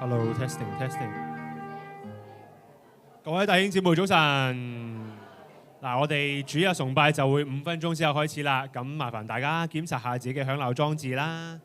Hello testing testing，各位弟兄姊妹早晨。嗱，我哋主日崇拜就會5分鐘之後開始啦。咁麻煩大家檢查下自己嘅響鬧裝置啦。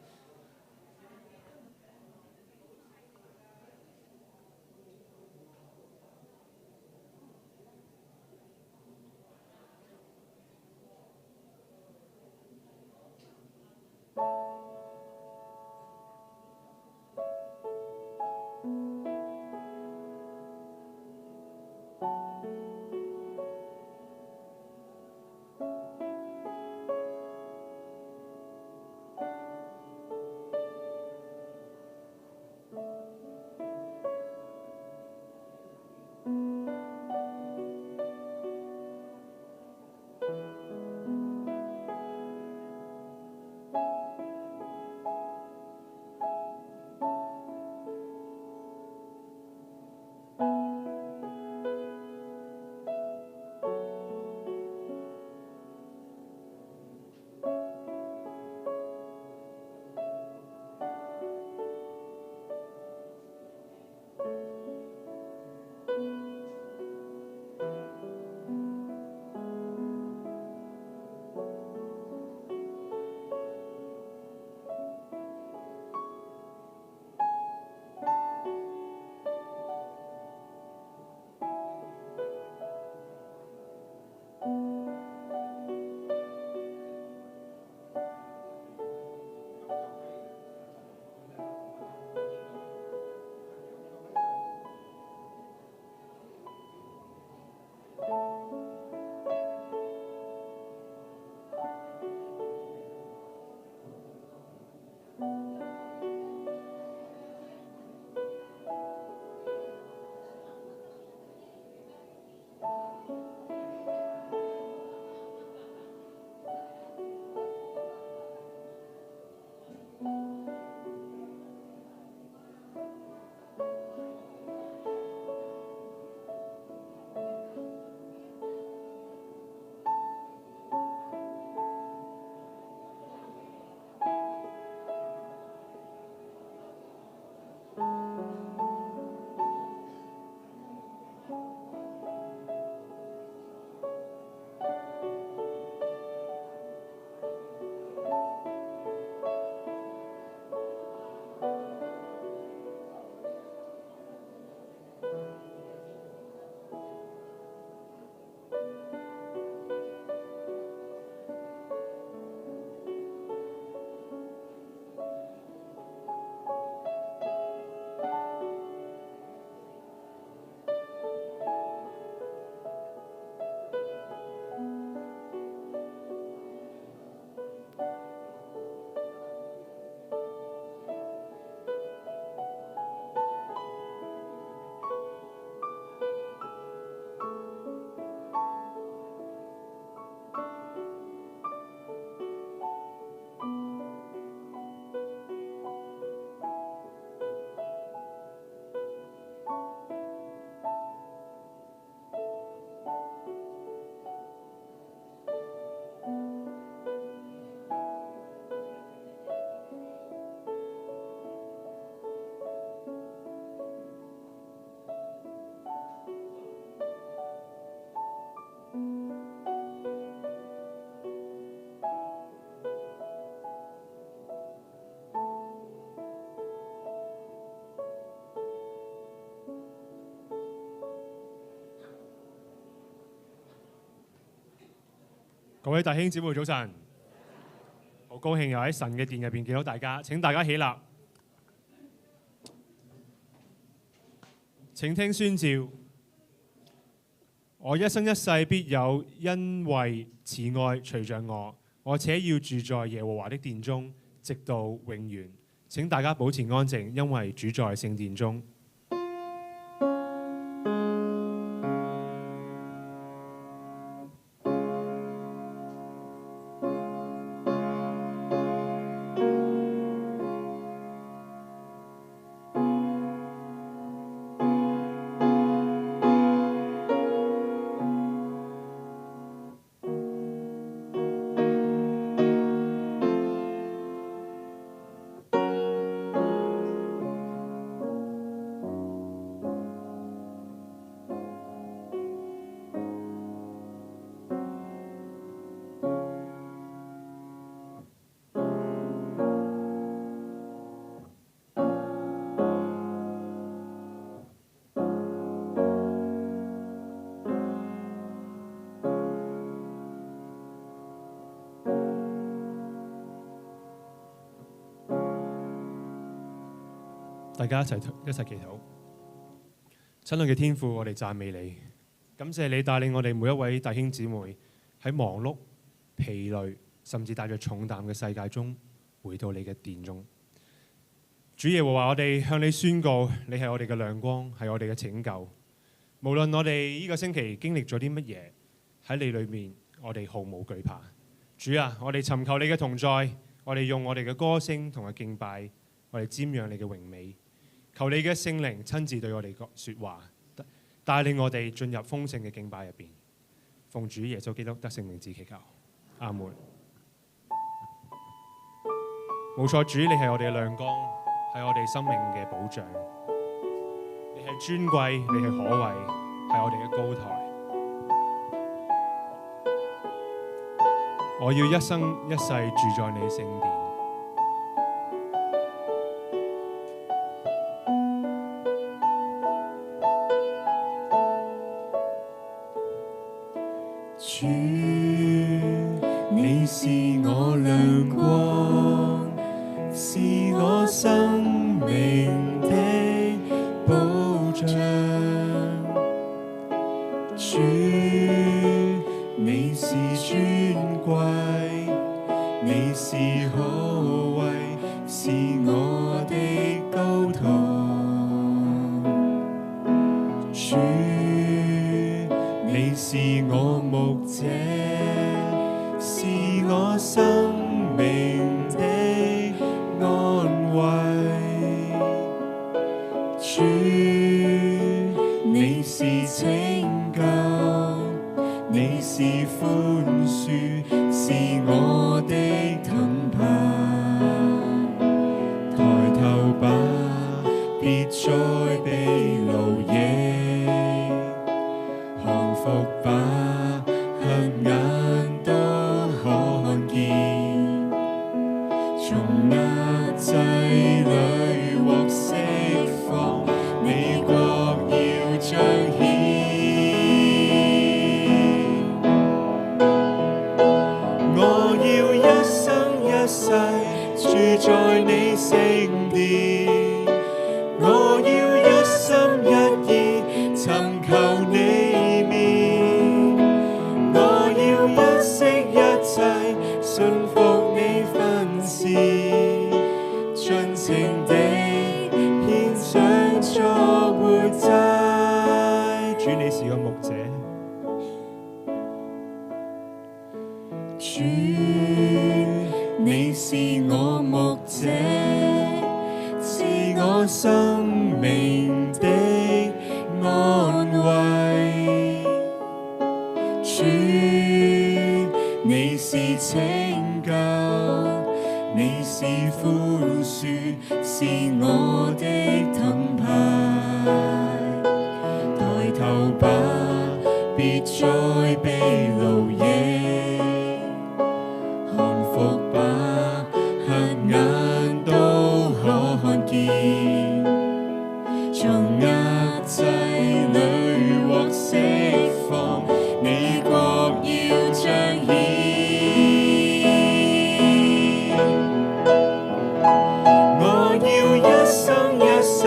各位弟兄姊妹早晨，好高興又喺神嘅殿入邊見到大家。請大家起立，請聽宣召。我一生一世必有恩惠慈愛隨着我，我且要住在耶和華的殿中，直到永遠。請大家保持安靜，因為主在聖殿中。大家一齊祈禱。親愛嘅天父，我哋讚美你，感謝你帶領我哋每一位弟兄姊妹喺忙碌、疲累，甚至帶着重擔嘅世界中，回到你嘅殿中。主耶和華，我哋向你宣告，你係我哋嘅亮光，係我哋嘅拯救。無論我哋呢個星期經歷咗啲乜嘢，喺你裏面，我哋毫無懼怕。主啊，我哋尋求你嘅同在，我哋用我哋嘅歌聲同埋敬拜，我哋瞻仰你嘅榮美。求你嘅聖靈親自對我哋說話，帶領我哋進入豐盛嘅敬拜入邊。奉主耶穌基督得勝名字祈求，阿門。冇錯，主你係我哋嘅亮光，係我哋生命嘅保障。你係尊貴，你係可畏，係我哋嘅高台。我要一生一世住在你聖殿。主，你是我亮光，是我生命的保障。主，你是尊貴，你是可畏，是我的高台。主，你是我牧者，是我生命的安慰。主，你是拯救，你是寬恕，是我的盾牌。抬頭吧，別再被奴役，降服吧，瞎眼都可看見，從壓制裏獲釋放，你國要彰顯。我要一生一世住在你聖殿，我要一心一意尋求你面，我要不惜一切信服你訓示，盡情地獻上作活祭。主你是個牧者，主，你是我牧者，是我生命的安慰。主，你是拯救，你是寬恕，是我的盾牌。抬頭吧，別再被奴役，降服吧，瞎眼都可看見，從壓制裏獲釋放，你國要彰顯。我要一生一世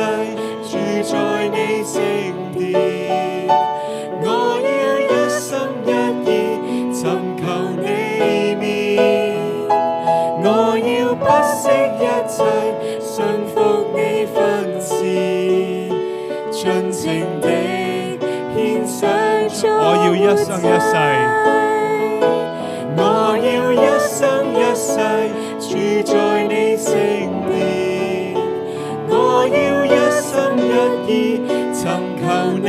住在你聖殿，我要一心一意尋求你面，我要不惜一切信服你訓示，盡情地獻上作活祭。我要一生一世，我要一生一世住在你聖殿，我要一心一意尋求你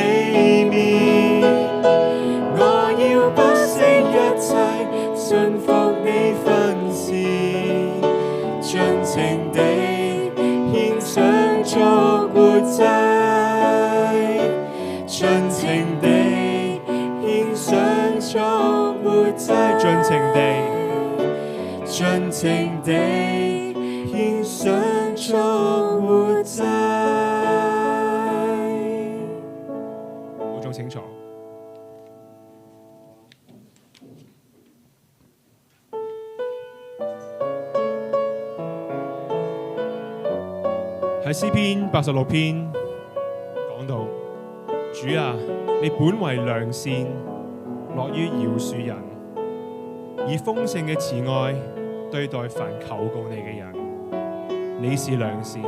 面，我要不惜一切信服你訓示，盡情地獻上作活祭，盡情地獻上作活祭，盡情地。盡情地獻上作活祭。會眾請坐。喺詩篇86篇講到，主啊，你本為良善，樂於饒恕人，以豐盛嘅慈愛對待凡求告你嘅人。你是良善。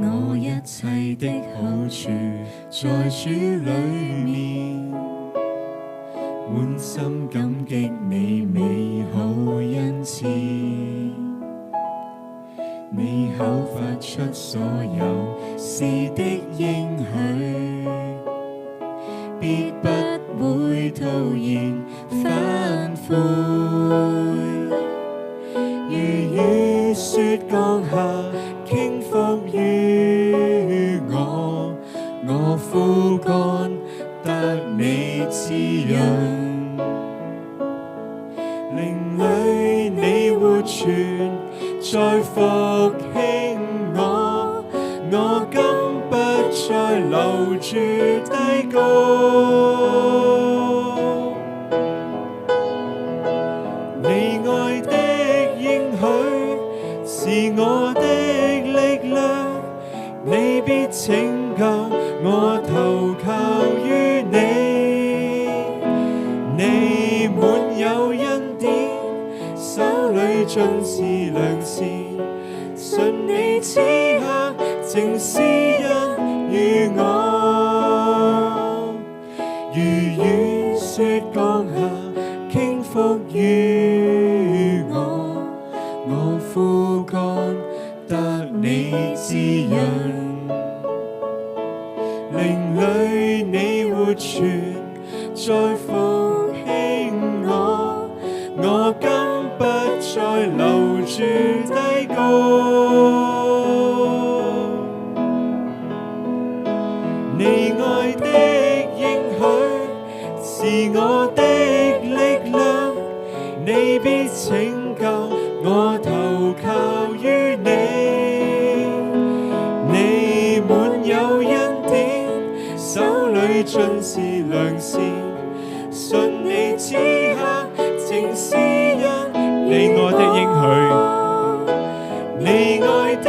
我一切的好處在主裏面，滿心感激你美好恩賜。你口發出所有是的應許，必不會徒然反悔。如雨雪降下，傾覆於我，我枯乾得你滋潤。靈裡你活存，再復興我，我今不再留住低谷。你愛的應許是我的力量，你必拯救我，投靠於你。你滿有恩典，手裏盡是良善，信你此刻正施恩於我。如雨雪降下，傾覆於我，我枯乾得你滋潤。靈裡你活存，再復興我，我今不再留住低谷。你愛的應許是我的力量，你必拯救我，投靠於你。你滿有恩典，手裏盡是良善，信你此刻正施恩。你愛的應許，你愛的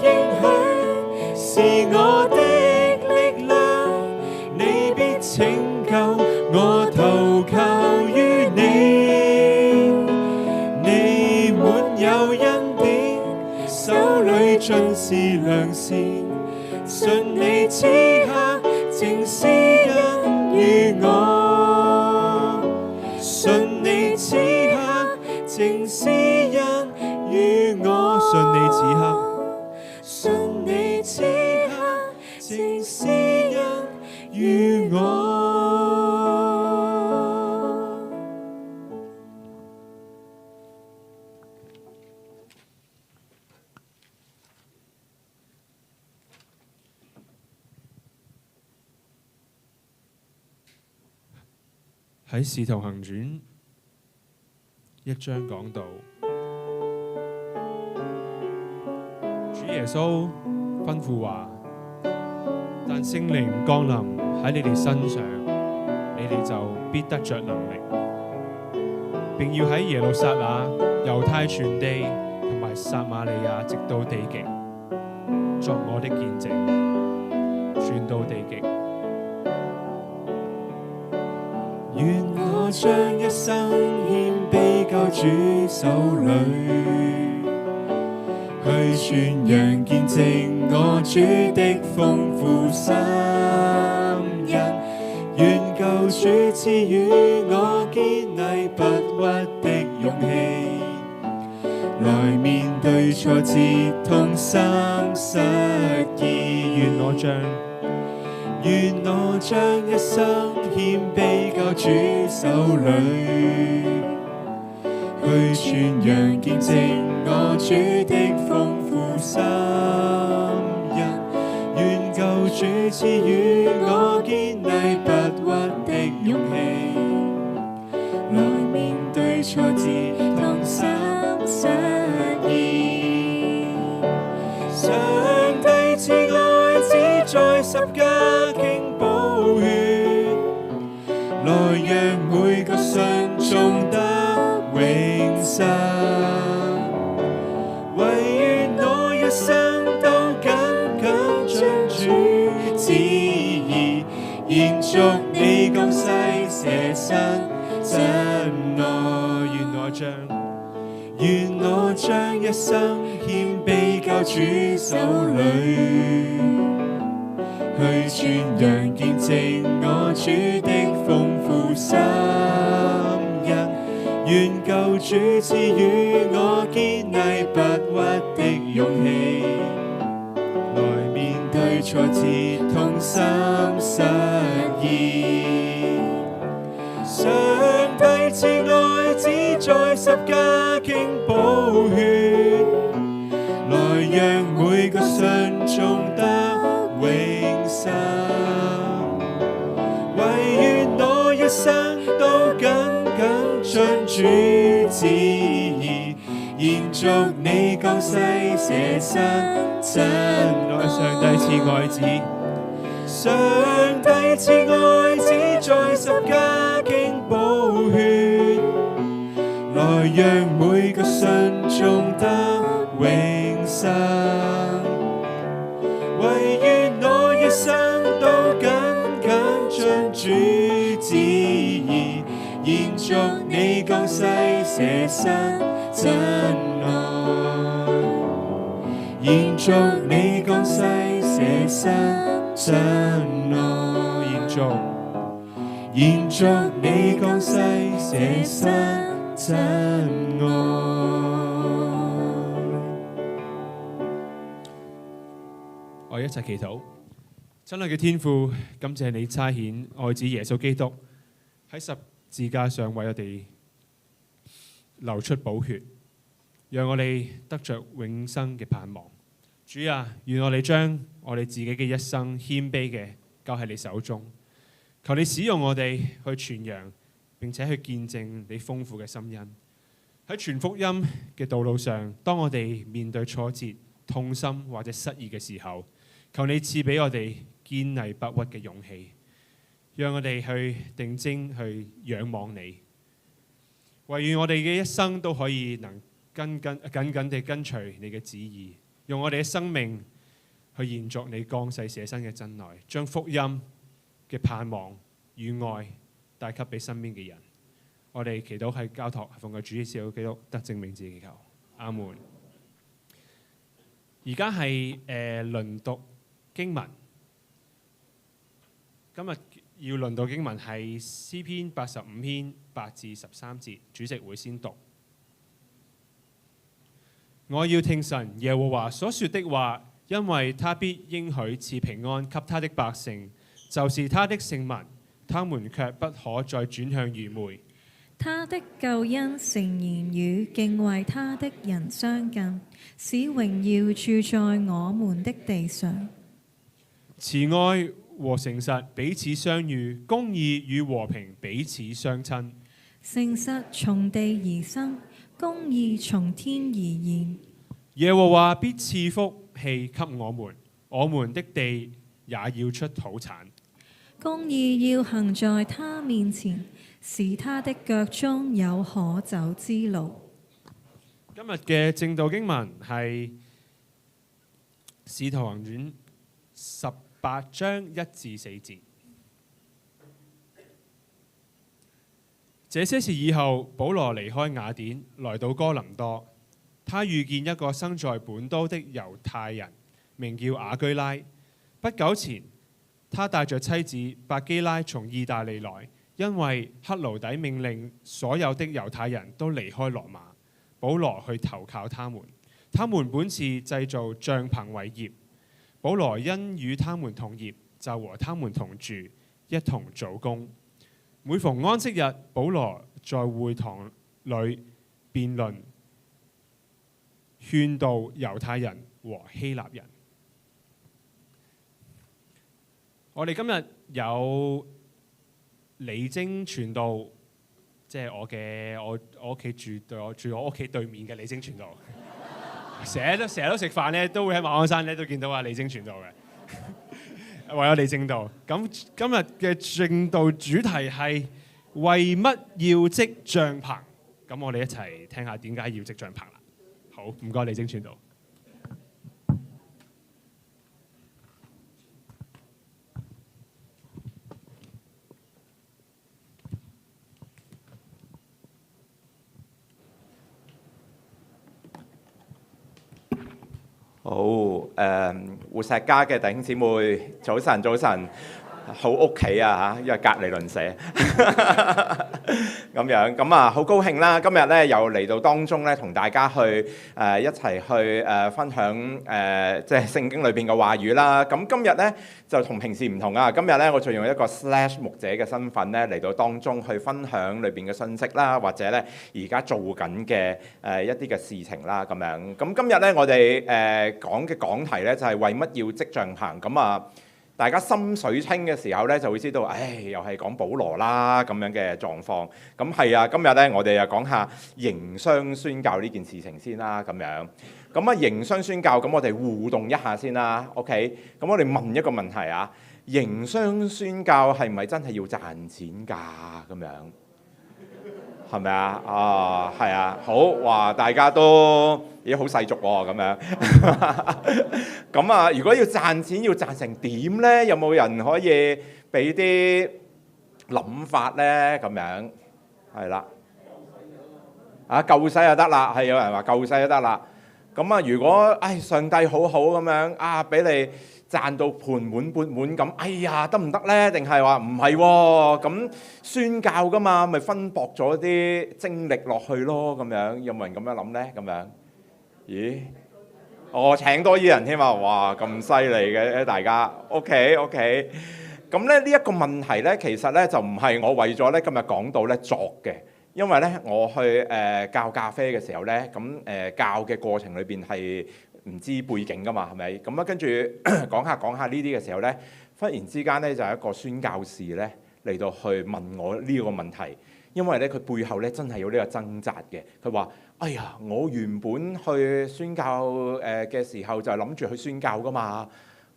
應許是我的力量，你必拯救我，投靠於你。你滿有恩典，手裏盡是良善，信你此刻正施恩於我，信你此刻正施恩於我，信你此刻，信你此刻正施恩於我。喺《使徒行傳》1章講到，主耶穌吩咐話：但聖靈降臨喺你哋身上，你哋就必得着能力，並要喺耶路撒冷、猶太全地同埋撒瑪利亞直到地極，作我的見證，傳到地極。願我將一生獻卑交主手裏，去傳揚見證我主的豐富心恩。願救主賜予我堅毅不屈的勇氣，來面對挫折痛心失意。願我將一生獻卑交主手裏，去傳揚見證我主的豐富心恩。願救主賜予我堅毅不屈的勇氣，來面對挫折痛心失意。上帝慈愛只在十架經寶血，來讓每個信眾得永生。唯願我一生都緊緊遵主旨意，延續你降世捨身真愛。願我將一生獻卑交主手裏，去傳揚見證我主的豐富心恩。願救主賜予我堅毅不屈的勇氣，來面對挫折痛心失意。上帝賜愛子在十架傾寶血，來讓每個信眾得永生。唯願我一生都緊緊遵主旨意，延續你降世捨身真愛。上帝賜愛子，上帝賜愛子在十架傾寶血，來讓每個信眾得永生。唯願我一生都緊緊遵主旨意，延續你降世捨身真愛，延續你降世捨身真愛，延續你降世捨身真愛。我哋一齊祈禱。親愛嘅天父，感謝你差遣愛子耶穌基督喺十字架上為我哋流出寶血，讓我哋得着永生嘅盼望。主啊，願我哋將我哋自己嘅一生謙卑嘅交喺你手中，求你使用我哋去傳揚並且去見證你豐富嘅心恩。喺傳福音嘅道路上，當我哋面對挫折、痛心或者失意嘅時候，求你賜俾我哋堅毅不屈嘅勇氣，讓我哋去定睛去仰望你。唯願我哋嘅一生都可以能緊緊地跟隨你嘅旨意，用我哋嘅生命去延續你降世捨身嘅真愛，將福音嘅盼望與愛帶給俾身邊嘅人。我哋祈禱係交託奉個主耶穌基督得證明自己祈求，阿門。而家係輪讀經文，今日要輪讀經文係詩篇85篇8至13節，主席會先讀。我要聽神耶和華所說的話，因為他必應許賜平安給他的百姓，就是他的聖民，他們卻不可再轉向愚昧。他的救恩誠然與敬畏他的人相近，使榮耀住在我們的地上。慈愛和誠實彼此相遇，公義與和平彼此相親。誠實從地而生，公義從天而現。耶和華必賜福氣給我們的地也要出土產。公義要行在他面前，使他的腳中有可走之路。今日嘅正道經文係《使徒行傳》18章1至4節。這些事以後，保羅離開雅典，來到哥林多。他遇見一個生在本都的猶太人，名叫亞居拉。不久前，他帶着妻子百基拉從意大利來，因為克勞底命令所有的猶太人都離開羅馬。保羅去投靠他們。他們本是製造帳篷為業。保羅因與他們同業，就和他們同住，一同做工。每逢安息日，保羅在會堂裏辯論，勸導猶太人和希臘人。我哋今日有李晶傳道，即係我屋企住我屋企對面嘅李晶傳道。成日都食飯咧，都會喺馬鞍山咧都見到阿李晶傳道嘅。為我哋正道，咁今日嘅正道主題係為乜要織帳篷？咁我哋一齊聽下點解要織帳棚啦。好，唔該李晶傳道。好，活石家嘅弟兄姊妹，早晨，早晨，好屋企啊嚇，因為隔離鄰舍咁樣，咁啊好高興啦！今日咧又嚟到當中咧，同大家去一齊去分享即係聖經裏邊嘅話語啦。咁今日咧就同平時唔同啊！今日咧我就用一個/牧者嘅身份咧嚟到當中去分享裏邊嘅信息啦，或者咧而家做緊嘅一啲嘅事情啦咁樣。咁今日咧我哋講嘅講題咧就係為乜要織帳棚咁啊！大家心水清嘅時候咧，就會知道，又係講保羅啦咁樣嘅狀況。咁係啊，今日咧我哋又講下營商宣教呢件事情先啦，咁樣。咁啊，營商宣教，咁我哋互動一下先啦。OK，咁我哋問一個問題啊，營商宣教係咪真係要賺錢㗎？咁樣係咪啊？啊，係啊，好哇！大家都好世俗喎，咁樣。咁啊，如果要賺錢，要賺成點呢？有冇人可以俾啲諗法呢？咁樣係啦，啊夠使就得啦，係有人話夠使就得啦。咁啊，如果上帝好好咁樣啊，俾你賺到盤滿缽滿咁，哎呀得唔得呢？定係話唔係喎？咁宣教㗎嘛，咪分薄咗啲精力落去咯，咁樣有冇人咁樣諗呢？咁樣，咦？我請多啲人添啊！哇，咁犀利嘅大家 ，OK。咁咧呢一個問題咧，其實咧就唔係我為咗咧今日講到咧作嘅，因為咧我去教咖啡嘅時候咧，咁教嘅過程裏邊係唔知背景噶嘛，係咪？咁啊跟住講下呢啲嘅時候咧，忽然之間咧就有一個宣教士咧嚟到去問我呢個問題，因為咧佢背後咧真係有呢個掙扎嘅。佢話：哎呀，我原本去宣教嘅時候就係諗住去宣教噶嘛，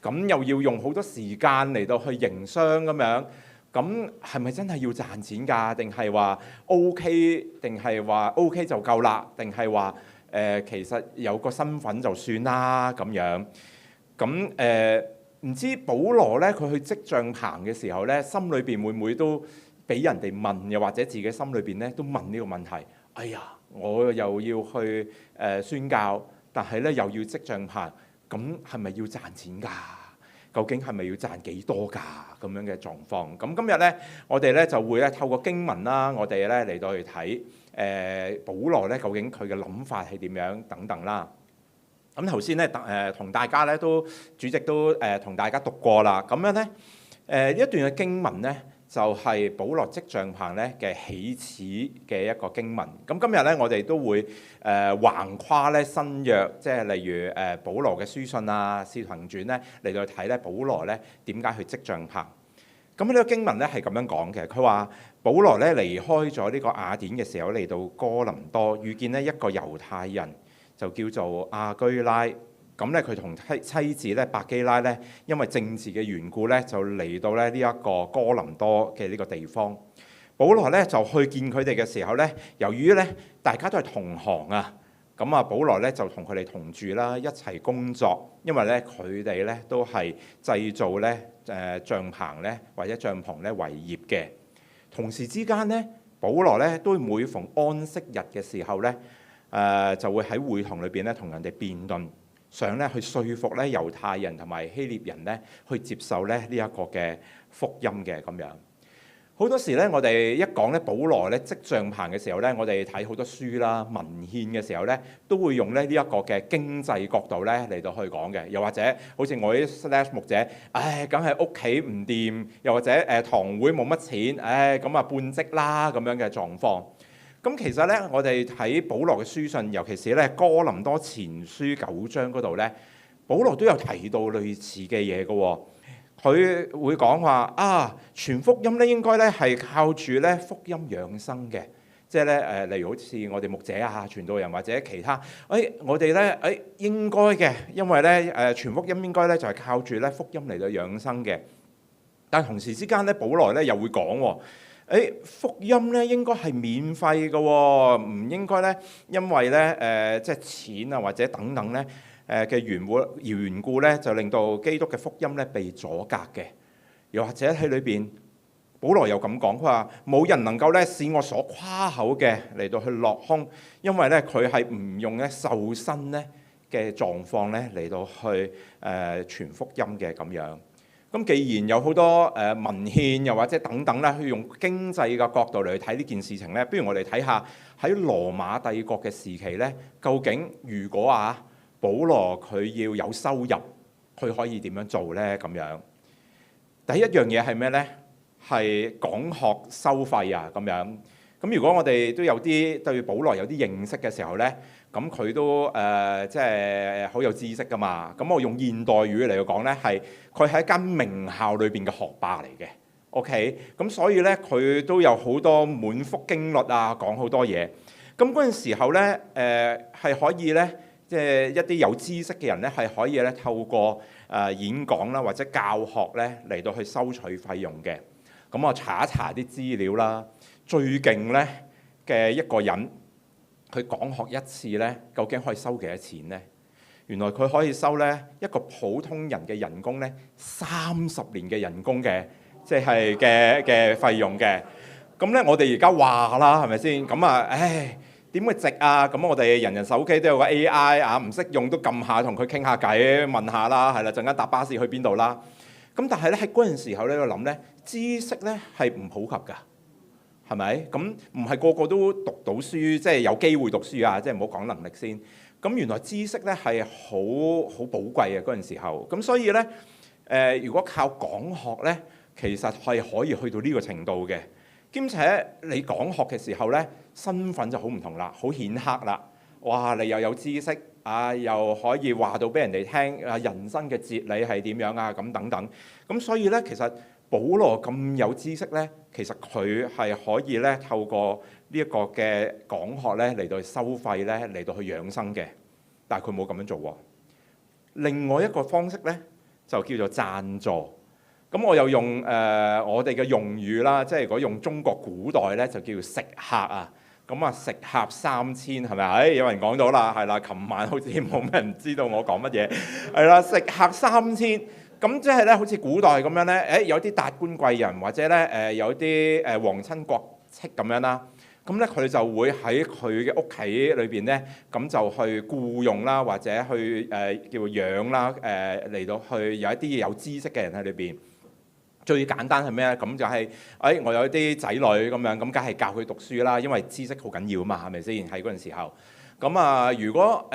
咁又要用好多時間嚟到去營商咁樣，咁係咪真係要賺錢㗎？定係話 OK？定係話 OK 就夠啦？定係話其實有個身份就算啦咁樣？咁唔知保羅咧佢去織帳棚嘅時候咧，心裏邊會唔會都俾人哋問，又或者自己心裏邊咧都問呢個問題？哎呀，我又要去宣教，但係咧又要織帳棚，咁係咪要賺錢㗎？究竟係咪要賺幾多㗎？咁樣嘅狀況。咁今日咧，我哋咧就會咧透過經文啦，我哋咧嚟到去睇保羅咧究竟佢嘅諗法係點樣等等啦。咁頭先咧同大家咧都主席都同大家讀過啦。咁樣咧一段嘅經文咧，就係保羅織帳棚咧嘅起始嘅一個經文。咁今日咧，我哋都會橫跨咧新約，即係例如保羅嘅書信啊、使徒行傳咧嚟到睇咧保羅咧點解去織帳棚。咁呢個經文咧係咁樣講嘅，佢話保羅咧離開咗呢個雅典嘅時候嚟到哥林多，遇見呢一個猶太人，就叫做亞居拉。咁咧佢同妻子咧百基拉咧，因為政治嘅緣故咧，就嚟到咧呢一個哥林多嘅呢個地方。保羅咧就去見佢哋嘅時候咧，由於咧大家都係同行啊，咁啊保羅咧就同佢哋同住啦，一齊工作。因為咧佢哋咧都係製造咧帳棚咧或者帳篷咧為業嘅。同時之間咧，保羅咧都每逢安息日嘅時候咧，就會喺會堂裏邊咧同人哋辯論。想咧去說服咧猶太人同埋希臘人咧去接受咧呢一個嘅福音嘅咁樣。好多時咧，我哋一講咧保羅咧織帳棚嘅時候咧，我哋睇好多書啦、文獻嘅時候咧，都會用咧呢一個嘅經濟角度咧嚟到去講嘅。又或者好似我啲/牧者，梗係屋企唔掂，又或者堂會冇乜錢，咁啊半職啦咁樣嘅狀況。咁其實咧，我哋睇保羅嘅書信，尤其是咧哥林多前書9章嗰度咧，保羅都有提到類似嘅嘢嘅喎。佢會講話傳福音咧應該咧係靠住咧福音養生嘅，即係咧例如好似我哋牧者啊、傳道人或者其他，我哋咧應該嘅，因為咧傳福音應該咧就係靠住咧福音嚟到養生嘅。但係同時之間咧，保羅咧又會講福音咧應該係免費嘅喎，唔應該咧因為咧即係錢啊或者等等咧嘅緣故咧，就令到基督嘅福音咧被阻隔嘅。又或者喺裏邊，保羅又咁講，佢話冇人能夠咧使我所誇口嘅嚟到去落空，因為咧佢係唔用咧受身咧嘅狀況咧嚟到去傳福音嘅咁樣。咁既然有好多文獻又或者等等啦，去用經濟嘅角度嚟去睇呢件事情咧，不如我哋睇下喺羅馬帝國嘅時期咧，究竟如果保羅佢要有收入，佢可以點樣做咧？咁樣第一樣嘢係咩咧？係講學收費啊咁樣。咁如果我哋都有啲對保羅有啲認識嘅時候咧，咁佢都即係好有知識噶嘛。咁我用現代語嚟講咧，係佢係一間名校裏邊嘅學霸嚟嘅。OK，咁所以咧佢都有好多滿腹經律啊，講好多嘢。咁嗰陣時候咧，係可以咧，即係一啲有知識嘅人咧，係可以咧透過演講啦或者教學咧嚟到去收取費用嘅。咁我查一查啲資料啦，最勁咧嘅一個人，佢講學一次咧，究竟可以收幾多錢咧？原來佢可以收咧一個普通人嘅人工咧30年嘅人工嘅，即係嘅費用嘅。咁咧我哋而家話啦，係咪先？咁唉點會值啊？咁我哋人人手機都有個 AI 唔識用都撳下同佢傾下偈，問下啦，係啦，陣間搭巴士去邊度啦？咁但係咧喺嗰陣時候咧，我諗咧知識咧係唔普及㗎，係咪？咁唔係個個都讀到書，即係有機會讀書啊！即係唔好講能力先。咁原來知識咧係好寶貴嘅嗰陣時候。咁所以咧如果靠講學咧，其實係可以去到呢個程度嘅。兼且你講學嘅時候咧，身份就好唔同啦，好顯赫啦。哇！你又有知識又可以話到俾人哋聽人生嘅哲理係點樣啊？咁等等。咁所以咧，其實保羅咁有知識咧，其實佢係可以咧透過呢一個嘅講學咧嚟到去收費咧，嚟到去養生嘅。但係佢冇咁樣做喎。另外一個方式咧就叫做贊助。咁我又用我哋嘅用語啦，即係如果用中國古代咧就叫食客啊。咁食客3000係咪？有人講到啦，係啦。琴晚好似冇咩人知道我講乜嘢，係啦。食客3000，咁即係咧，好似古代咁樣咧，有啲達官貴人或者咧有啲皇親國戚咁樣啦。咁咧佢就會喺佢嘅屋企裏邊咧，咁就去僱用啦，或者去叫養啦，嚟到去有一啲有知識嘅人喺裏邊。最簡單係咩咧？咁就係我有啲仔女咁樣，咁梗係教佢讀書啦，因為知識好緊要啊嘛，係咪先？喺嗰陣時候，咁如果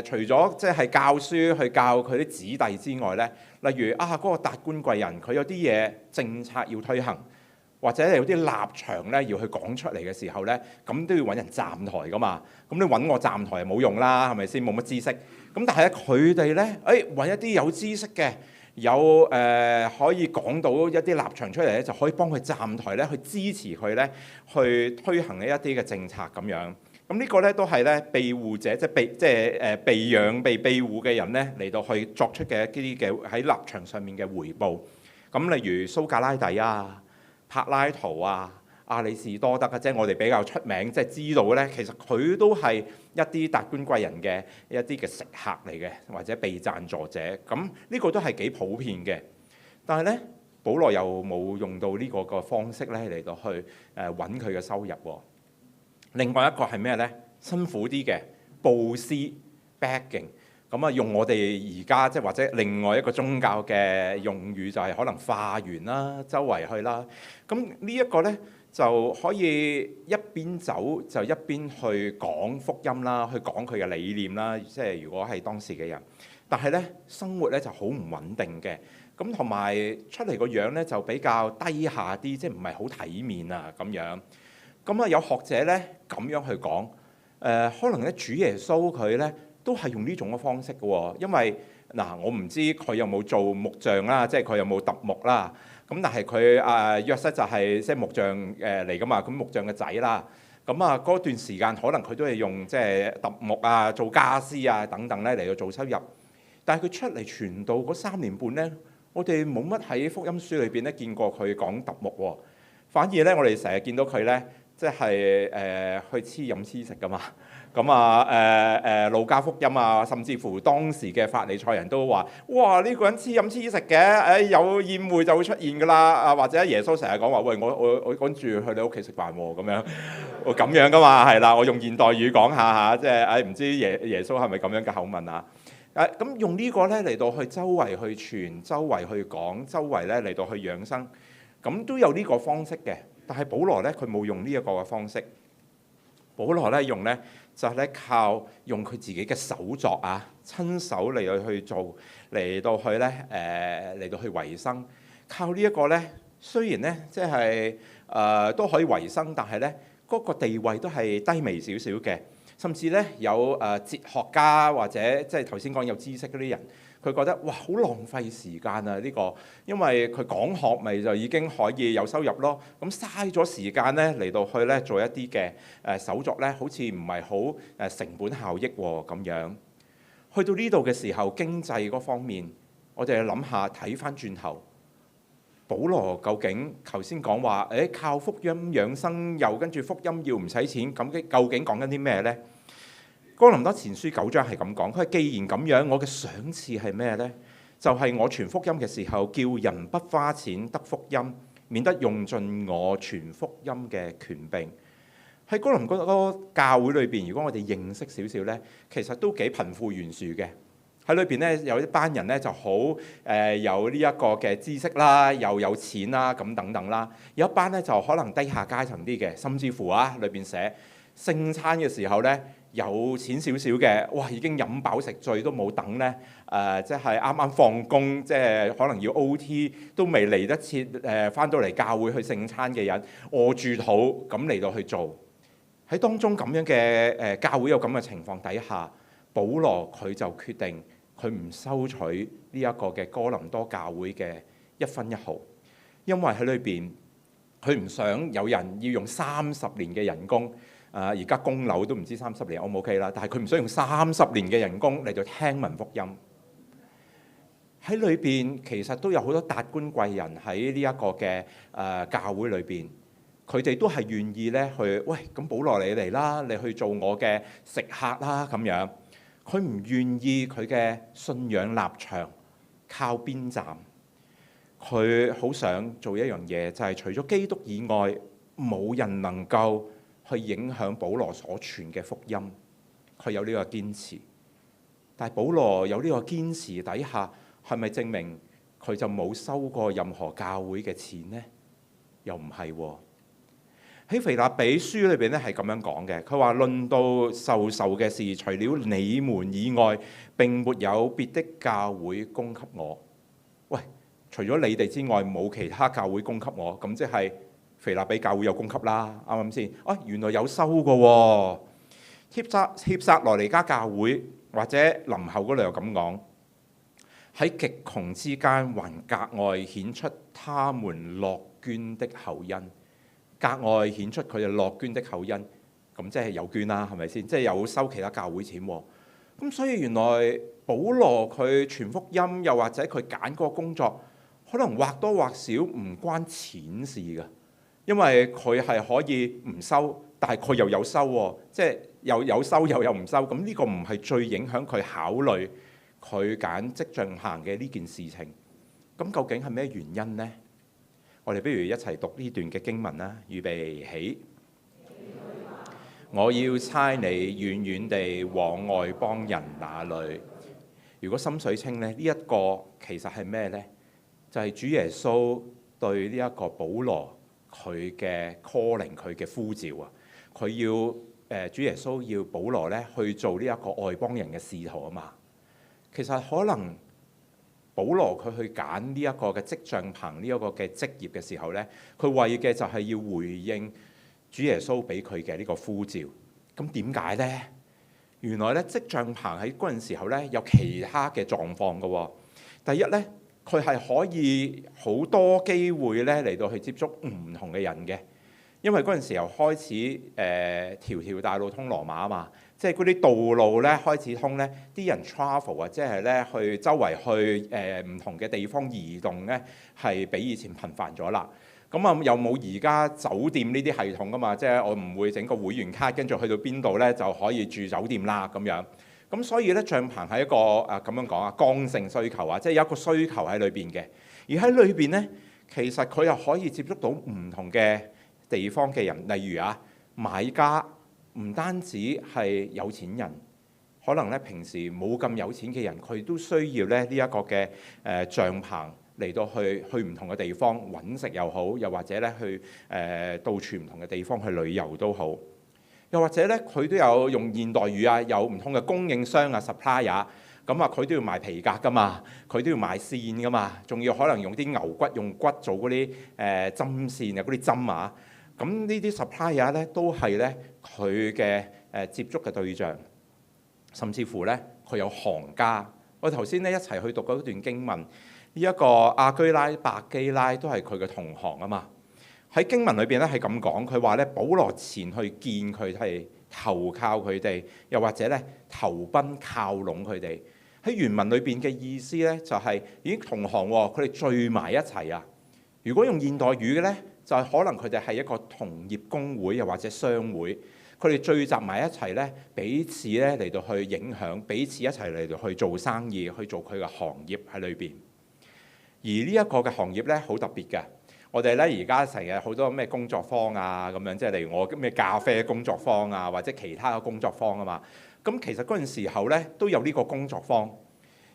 除咗即係教書去教佢啲子弟之外咧，例如嗰個達官貴人，佢有啲嘢政策要推行，或者有啲立場咧要去講出嚟嘅時候咧，咁都要揾人站台噶嘛。咁你揾我站台係冇用啦，係咪先？冇乜知識。咁但係佢哋咧，揾一啲有知識嘅。有可以講到一啲立場出嚟咧，就可以幫佢站台咧，去支持佢咧，去推行呢一啲嘅政策咁樣。咁呢個咧都係咧庇護者，即係被養被庇護嘅人咧嚟到去作出嘅一啲嘅喺立場上面嘅回報。咁例如蘇格拉底啊、柏拉圖啊、亞里士多德啊，即係我哋比較出名，即係知道咧，其實佢都係一啲達官貴人嘅一啲嘅食客嚟嘅，或者被贊助者。咁呢個都係幾普遍嘅。但係咧，保羅又冇用到呢個個方式咧嚟到去揾佢嘅收入喎。另外一個係咩咧？辛苦啲嘅布施 begging。咁用我哋而家即係或者另外一個宗教嘅用語就係可能化緣啦，周圍去啦。咁呢一個咧就可以一邊走就一邊去講福音啦，去講佢嘅理念啦。即係如果係當時嘅人，但係咧生活咧就好唔穩定嘅。咁同埋出嚟個樣咧就比較低下啲，即係唔係好體面啊咁樣。咁有學者咧咁樣去講，可能咧主耶穌佢咧都係用呢種嘅方式嘅喎。因為我唔知佢有冇做木匠啦，即係佢有冇揼木啦。咁但係佢約瑟就係即係木匠嚟噶嘛，咁木匠嘅仔啦。咁嗰段時間可能佢都係用即係揼木啊、做家私啊等等咧嚟到做收入。但係佢出嚟傳道嗰3年半咧，我哋冇乜喺福音書裏邊咧見過佢講揼木喎。反而咧我哋成日見到佢咧，即係去黐飲黐食噶嘛。咁啊路加福音啊，甚至乎當時嘅法利賽人都話：哇！呢個人黐飲黐食嘅，有宴會就會出現㗎啦。或者耶穌成日講話：喂，我趕住去你屋企食飯喎，咁樣㗎嘛，係啦。我用現代語講下嚇，即係唔知耶穌係咪咁樣嘅口吻啊？咁用呢個咧嚟到去周圍去傳、周圍去講、周圍咧嚟到去養生，咁都有呢個方式嘅。但係保羅咧，佢冇用呢一個嘅方式。保羅咧用咧就係咧靠用佢自己嘅手作啊，親手嚟到去做，嚟到去咧嚟到去維生。靠呢一個咧，雖然咧即係都可以維生，但係咧嗰個地位都係低微少少嘅。甚至咧有哲學家或者即係頭先講有知識嗰啲人，佢覺得哇好浪費時間啊呢個，因為佢講學咪就已經可以有收入咯。咁嘥咗時間咧嚟到去咧做一啲嘅手作咧，好似唔係好成本效益喎咁樣。去到呢度嘅時候，經濟嗰方面，我哋諗下睇翻轉頭，保羅究竟頭先講話靠福音養生，又跟住福音要唔使錢，咁究竟講緊啲咩呢？哥林多前書9章係咁講，佢話既然咁樣，我嘅賞賜係咩呢？就係我傳福音嘅時候，叫人不花錢得福音，免得用盡我傳福音嘅權柄。喺哥林多教會裏邊，如果我哋認識少少呢，其實都幾貧富懸殊嘅。喺裏邊咧有一班人咧就好有呢一個嘅知識啦，又有錢啦咁等等啦。有一班咧就可能低下階層啲嘅，甚至乎裏邊寫聖餐嘅時候咧，有錢少少嘅，哇已經飲飽食醉都冇等咧即係啱啱放工，即係可能要 OT 都未嚟得切翻到嚟教會去聖餐嘅人，餓住肚咁嚟到去做。喺當中咁樣嘅教會有咁嘅情況底下，保羅佢就決定佢唔收取呢一個嘅哥林多教會嘅1分1毫，因為喺裏邊佢唔想有人要用30年嘅人工，而家供樓都唔知30年 O 唔 OK 啦，但係佢唔想用30年嘅人工嚟到聽聞福音。喺裏邊其實都有好多達官貴人喺呢一個嘅教會裏邊。佢哋都係願意咧去，喂，咁保羅你嚟啦，你去做我嘅食客啦咁樣。佢唔願意佢嘅信仰立場靠邊站，佢好想做一樣嘢，就係除咗基督以外，冇人能夠去影響保羅所傳嘅福音。佢有呢個堅持，但係保羅有呢個堅持底下，係咪證明佢就冇收過任何教會嘅錢呢？又唔係喎。喺腓立比書裏邊咧係咁樣講嘅，佢話論到受嘅事，除了你們以外，並沒有別的教會供給我。喂，除咗你哋之外，冇其他教會供給我，咁即係腓立比教會有供給啦，啱唔啱先？原來有收嘅喎。帖撒羅尼迦教會或者林後嗰度又咁講，喺極窮之間，還格外顯出他們樂捐的厚恩。格外顯出佢哋樂捐的厚恩，咁即係有捐啦，係咪先？即係有收其他教會錢喎。咁所以原來保羅佢傳福音，又或者佢揀嗰個工作，可能或多或少唔關錢事㗎，因為佢係可以唔收，但係佢又有收喎，即係又有收又有唔收。咁呢個唔係最影響佢考慮佢揀職進行嘅呢件事情。咁究竟係咩原因呢？我哋不如一齊讀呢段嘅經文啦，預備起。我要差你遠遠地往外邦人那裏。如果心水清呢，呢一個其實係咩呢？就係主耶穌對呢一個保羅佢嘅 calling，佢嘅呼召啊。佢要主耶穌要保羅咧去做呢一個外邦人嘅使徒啊嘛。其實可能保羅佢去揀呢一個嘅織帳棚呢一個嘅職業嘅時候呢，佢為嘅就係要回應主耶穌俾佢嘅呢個呼召。咁點解呢？原來呢，織帳棚喺嗰陣時候呢，有其他嘅狀況嘅喎。第一呢，佢係可以好多機會呢嚟到去接觸唔同嘅人嘅，因為嗰陣時候開始條條大路通羅馬啊嘛。即係嗰啲道路咧開始通咧，啲人 travel 啊，即係咧去周圍去唔同嘅地方移動咧，係比以前頻繁咗啦。咁咁啊，又冇而家酒店呢啲系統噶嘛，即係我唔會整個會員卡，跟住去到邊度咧就可以住酒店啦咁樣。咁所以咧，帳篷係一個咁樣講啊，剛性需求啊，即係有一個需求喺裏邊嘅。而喺裏邊咧，其實佢又可以接觸到唔同嘅地方嘅人，例如啊，買家唔單止係有錢人，可能咧平時冇咁有錢嘅人，佢都需要咧呢一個嘅帳篷嚟到去唔同嘅地方揾食又好，又或者咧去到處唔同嘅地方去旅遊都好。又或者咧，佢都有用現代語啊，有唔同嘅供應商啊 supplier， 咁啊佢都要賣皮革噶嘛，佢都要賣線噶嘛，仲要可能用啲牛骨用骨做嗰啲針線啊，嗰啲針啊，咁呢啲 supplier 咧都係咧佢嘅接觸嘅對象，甚至乎咧佢有行家。我頭先咧一齊去讀嗰段經文，呢一個亞居拉、百基拉都係佢嘅同行啊嘛。喺經文裏邊咧係咁講，佢話咧保羅前去見佢係投靠佢哋，又或者咧投奔靠攏佢哋。喺原文裏邊嘅意思咧就係已經同行喎，佢哋聚埋一齊啊。如果用現代語嘅咧，就係可能佢哋係一個同業公會又或者商會，佢哋聚集埋一齊咧，彼此咧嚟到去影響，彼此一齊嚟到去做生意，去做佢嘅行業喺裏邊。而呢一個嘅行業咧好特別嘅。我哋咧而家成日好多咩工作坊啊咁樣，即係例如我咩咖啡工作坊啊，或者其他嘅工作坊啊嘛。咁其實嗰陣時候咧都有呢個工作坊。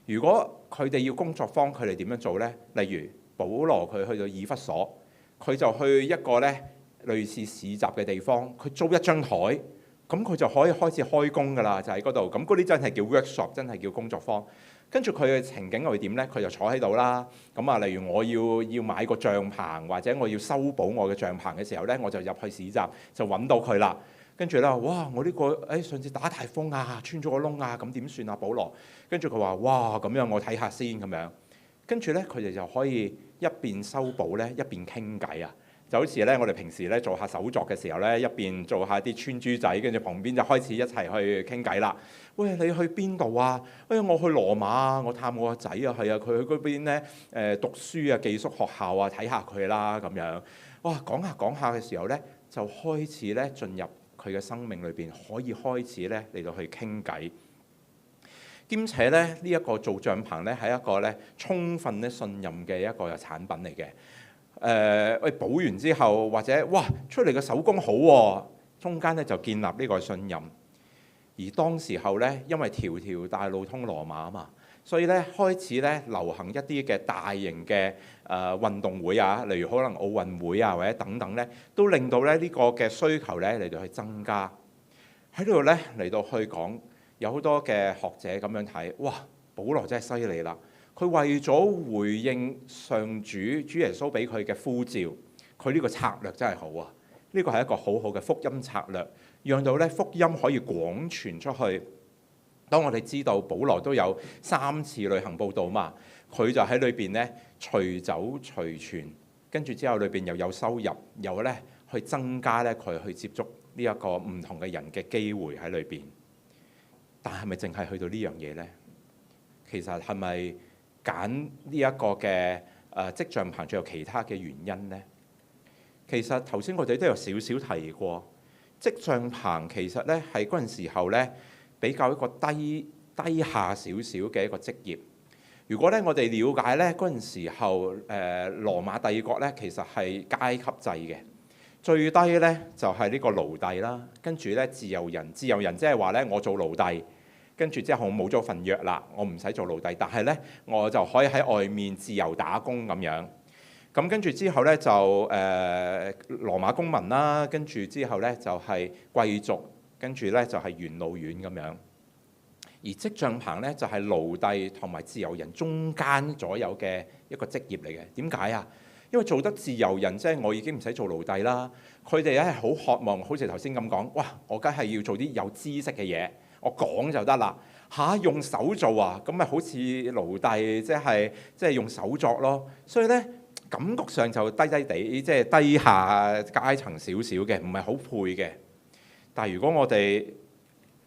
如果佢哋要工作坊，佢哋點樣做咧？例如保羅佢去到以弗所，佢就去一個咧類似市集嘅地方，佢租一張台，咁佢就可以開始開工㗎啦，就喺嗰度。咁嗰啲真係叫 workshop， 真係叫工作坊。跟住佢嘅情景會點呢？佢就坐喺度啦。咁啊，例如我要買個帳篷，或者我要修補我嘅帳篷嘅時候呢，我就入去市集就揾到佢啦。跟住咧，哇！我呢個上次打大風啊，穿咗個窿啊，咁點算啊？保羅。跟住佢話：哇！咁樣我睇下先咁樣。跟住呢，佢哋就可以一邊修補呢，一邊傾偈啊。就好似咧，我哋平時咧做下手作嘅時候咧，一邊做下啲穿珠仔，跟住旁邊就開始一齊去傾偈啦。喂，你去邊度啊？我去羅馬啊，我探我個仔啊，係啊，佢去嗰邊咧讀書啊，寄宿學校啊，睇下佢啦咁樣。哇，講下嘅時候咧，就開始咧進入佢嘅生命裏邊，可以開始咧嚟到去傾偈。兼且咧，呢一個做帳篷咧係一個咧充分咧信任嘅一個產品嚟嘅。補完之後，或者哇出嚟嘅手工好喎，中間咧就建立呢個信任。而當時候咧，因為條條大路通羅馬啊嘛，所以咧開始咧流行一啲嘅大型嘅運動會啊，例如可能奧運會啊，或者等等咧，都令到咧呢個嘅需求咧嚟到去增加。喺呢度咧嚟到去講，有好多嘅學者咁樣睇，哇！保羅真係犀利啦！佢為咗回應上主耶穌俾佢嘅呼召，佢呢個策略真係好啊！呢個係一個好好嘅福音策略，讓到咧福音可以廣傳出去。當我哋知道保羅都有3次旅行佈道嘛，佢就喺裏邊咧隨走隨傳，跟住之後裏邊又有收入，又咧去增加咧佢去接觸呢一個唔同嘅人嘅機會喺裏邊。但係咪淨係去到呢樣嘢呢？其實係咪揀呢一個嘅織帳篷仲有其他嘅原因呢？其實頭先我哋都有少少提過，織帳篷其實咧係嗰陣時候咧比較一個低下少少嘅一個職業。如果咧我哋了解咧嗰陣時候羅馬帝國咧其實係階級制嘅，最低咧就係呢個奴隸啦，跟住咧自由人即係話咧我做奴隸。跟住之後我冇咗份約啦，我唔使做奴隸，但係咧我就可以喺外面自由打工咁樣。咁跟住之後咧就羅馬公民啦，跟住之後咧就係貴族，跟住咧就係元老院咁樣。而織帳篷咧就係奴隸同埋自由人中間左右嘅一個職業嚟嘅。點解啊？因為做得自由人即係我已經唔使做奴隸啦。佢哋咧係好渴望，好似頭先咁講，哇！我梗係要做啲有知識嘅嘢。我講就得啦嚇，用手做啊，咁咪好似奴隸，即係用手作咯。所以咧感覺上就低低地，即係低下階層少少嘅，唔係好配嘅。但係如果我哋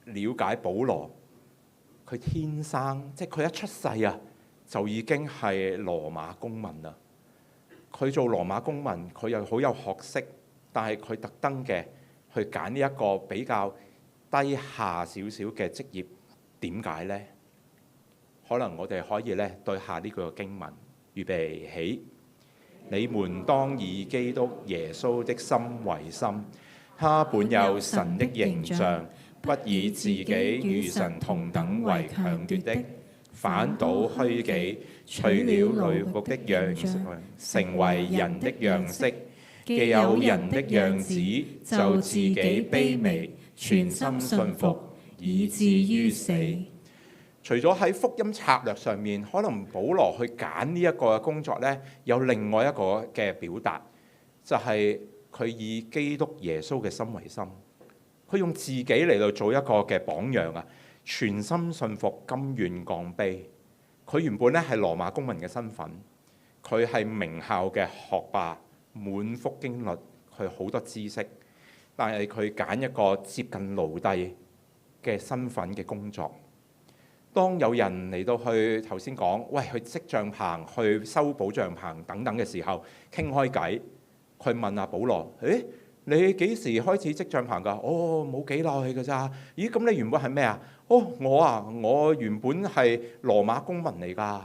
了解保羅，佢天生即係佢一出世啊，就已經係羅馬公民啦。佢做羅馬公民，佢又好有學識，但係佢特登嘅去揀呢一個比較低下少少嘅職業，點解呢？可能我哋可以咧對下呢句經文，預備起，你們當以基督耶穌的心為心，他本有神的形象，不以自己與神同等為強奪的，反倒虛己，取了奴僕的樣式，成為人的樣式。既有人的樣子，就自己卑微，全心信服，以至於死。除咗喺福音策略上面，可能保羅去揀呢一個工作呢，有另外一個嘅表達，就係佢以基督耶穌嘅心為心，佢用自己嚟到做一個嘅榜樣啊，全心信服，甘願降卑。佢原本咧係羅馬公民嘅身份，佢係名校嘅學霸，滿腹經歷，佢好多知識，但係佢揀一個接近奴隸嘅身份嘅工作。當有人嚟到去頭先講，喂，去織帳棚、去修補帳棚等等嘅時候，傾開偈，佢問阿保羅：誒，你幾時開始織帳棚㗎？哦，冇幾耐㗎咋？咦，咁你原本係咩啊？哦，我原本係羅馬公民嚟㗎。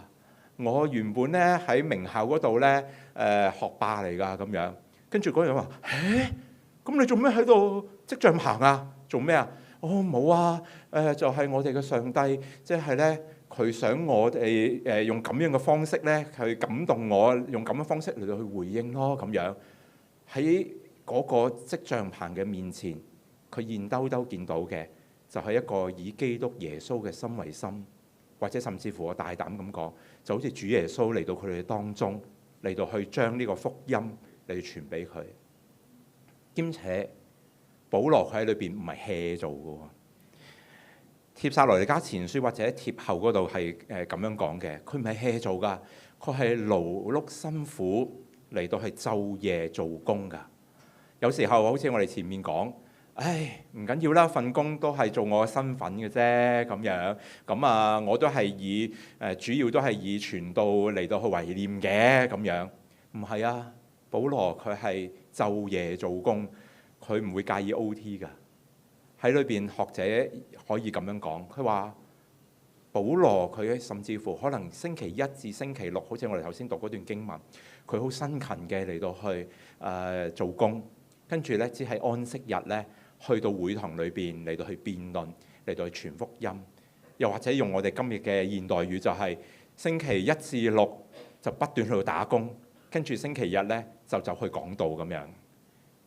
我原本咧喺名校嗰度咧，學霸嚟㗎咁樣。跟住嗰人話：誒，咁你做咩喺度織帳棚啊？做咩啊？哦，冇啊，就係我哋嘅上帝，即係咧，佢想我哋用咁樣嘅方式咧，去感動我，用咁嘅方式嚟到去回應咯，咁樣喺嗰個織帳棚嘅面前，佢現兜兜見到嘅就係一個以基督耶穌嘅心為心，或者甚至乎我大膽咁講，就好似主耶穌嚟到佢哋當中，嚟到去將呢個福音嚟傳俾佢，兼且。保羅佢喺裏邊唔係 hea 做嘅喎，帖撒羅尼迦前書或者帖後嗰度係咁樣講嘅，佢唔係 hea 做㗎，佢係勞碌辛苦嚟到係晝夜做工㗎。有時候好似我哋前面講，唉，唔緊要啦，份工都係做我嘅身份嘅啫咁樣，咁啊我都係以主要都係以傳道嚟到去懷念嘅咁樣，唔係啊，保羅佢係晝夜做工。佢唔會介意 OT 㗎，喺裏邊學者可以咁樣講，佢話保羅佢甚至乎可能星期一至星期六，好似我哋頭先讀嗰段經文，佢好辛勤嘅嚟到去做工，跟住咧只係安息日咧去到會堂裏邊嚟到去辯論，嚟到去傳福音，又或者用我哋今日嘅現代語就係星期一至六就不斷去到打工，跟住星期日咧就走去講道咁樣。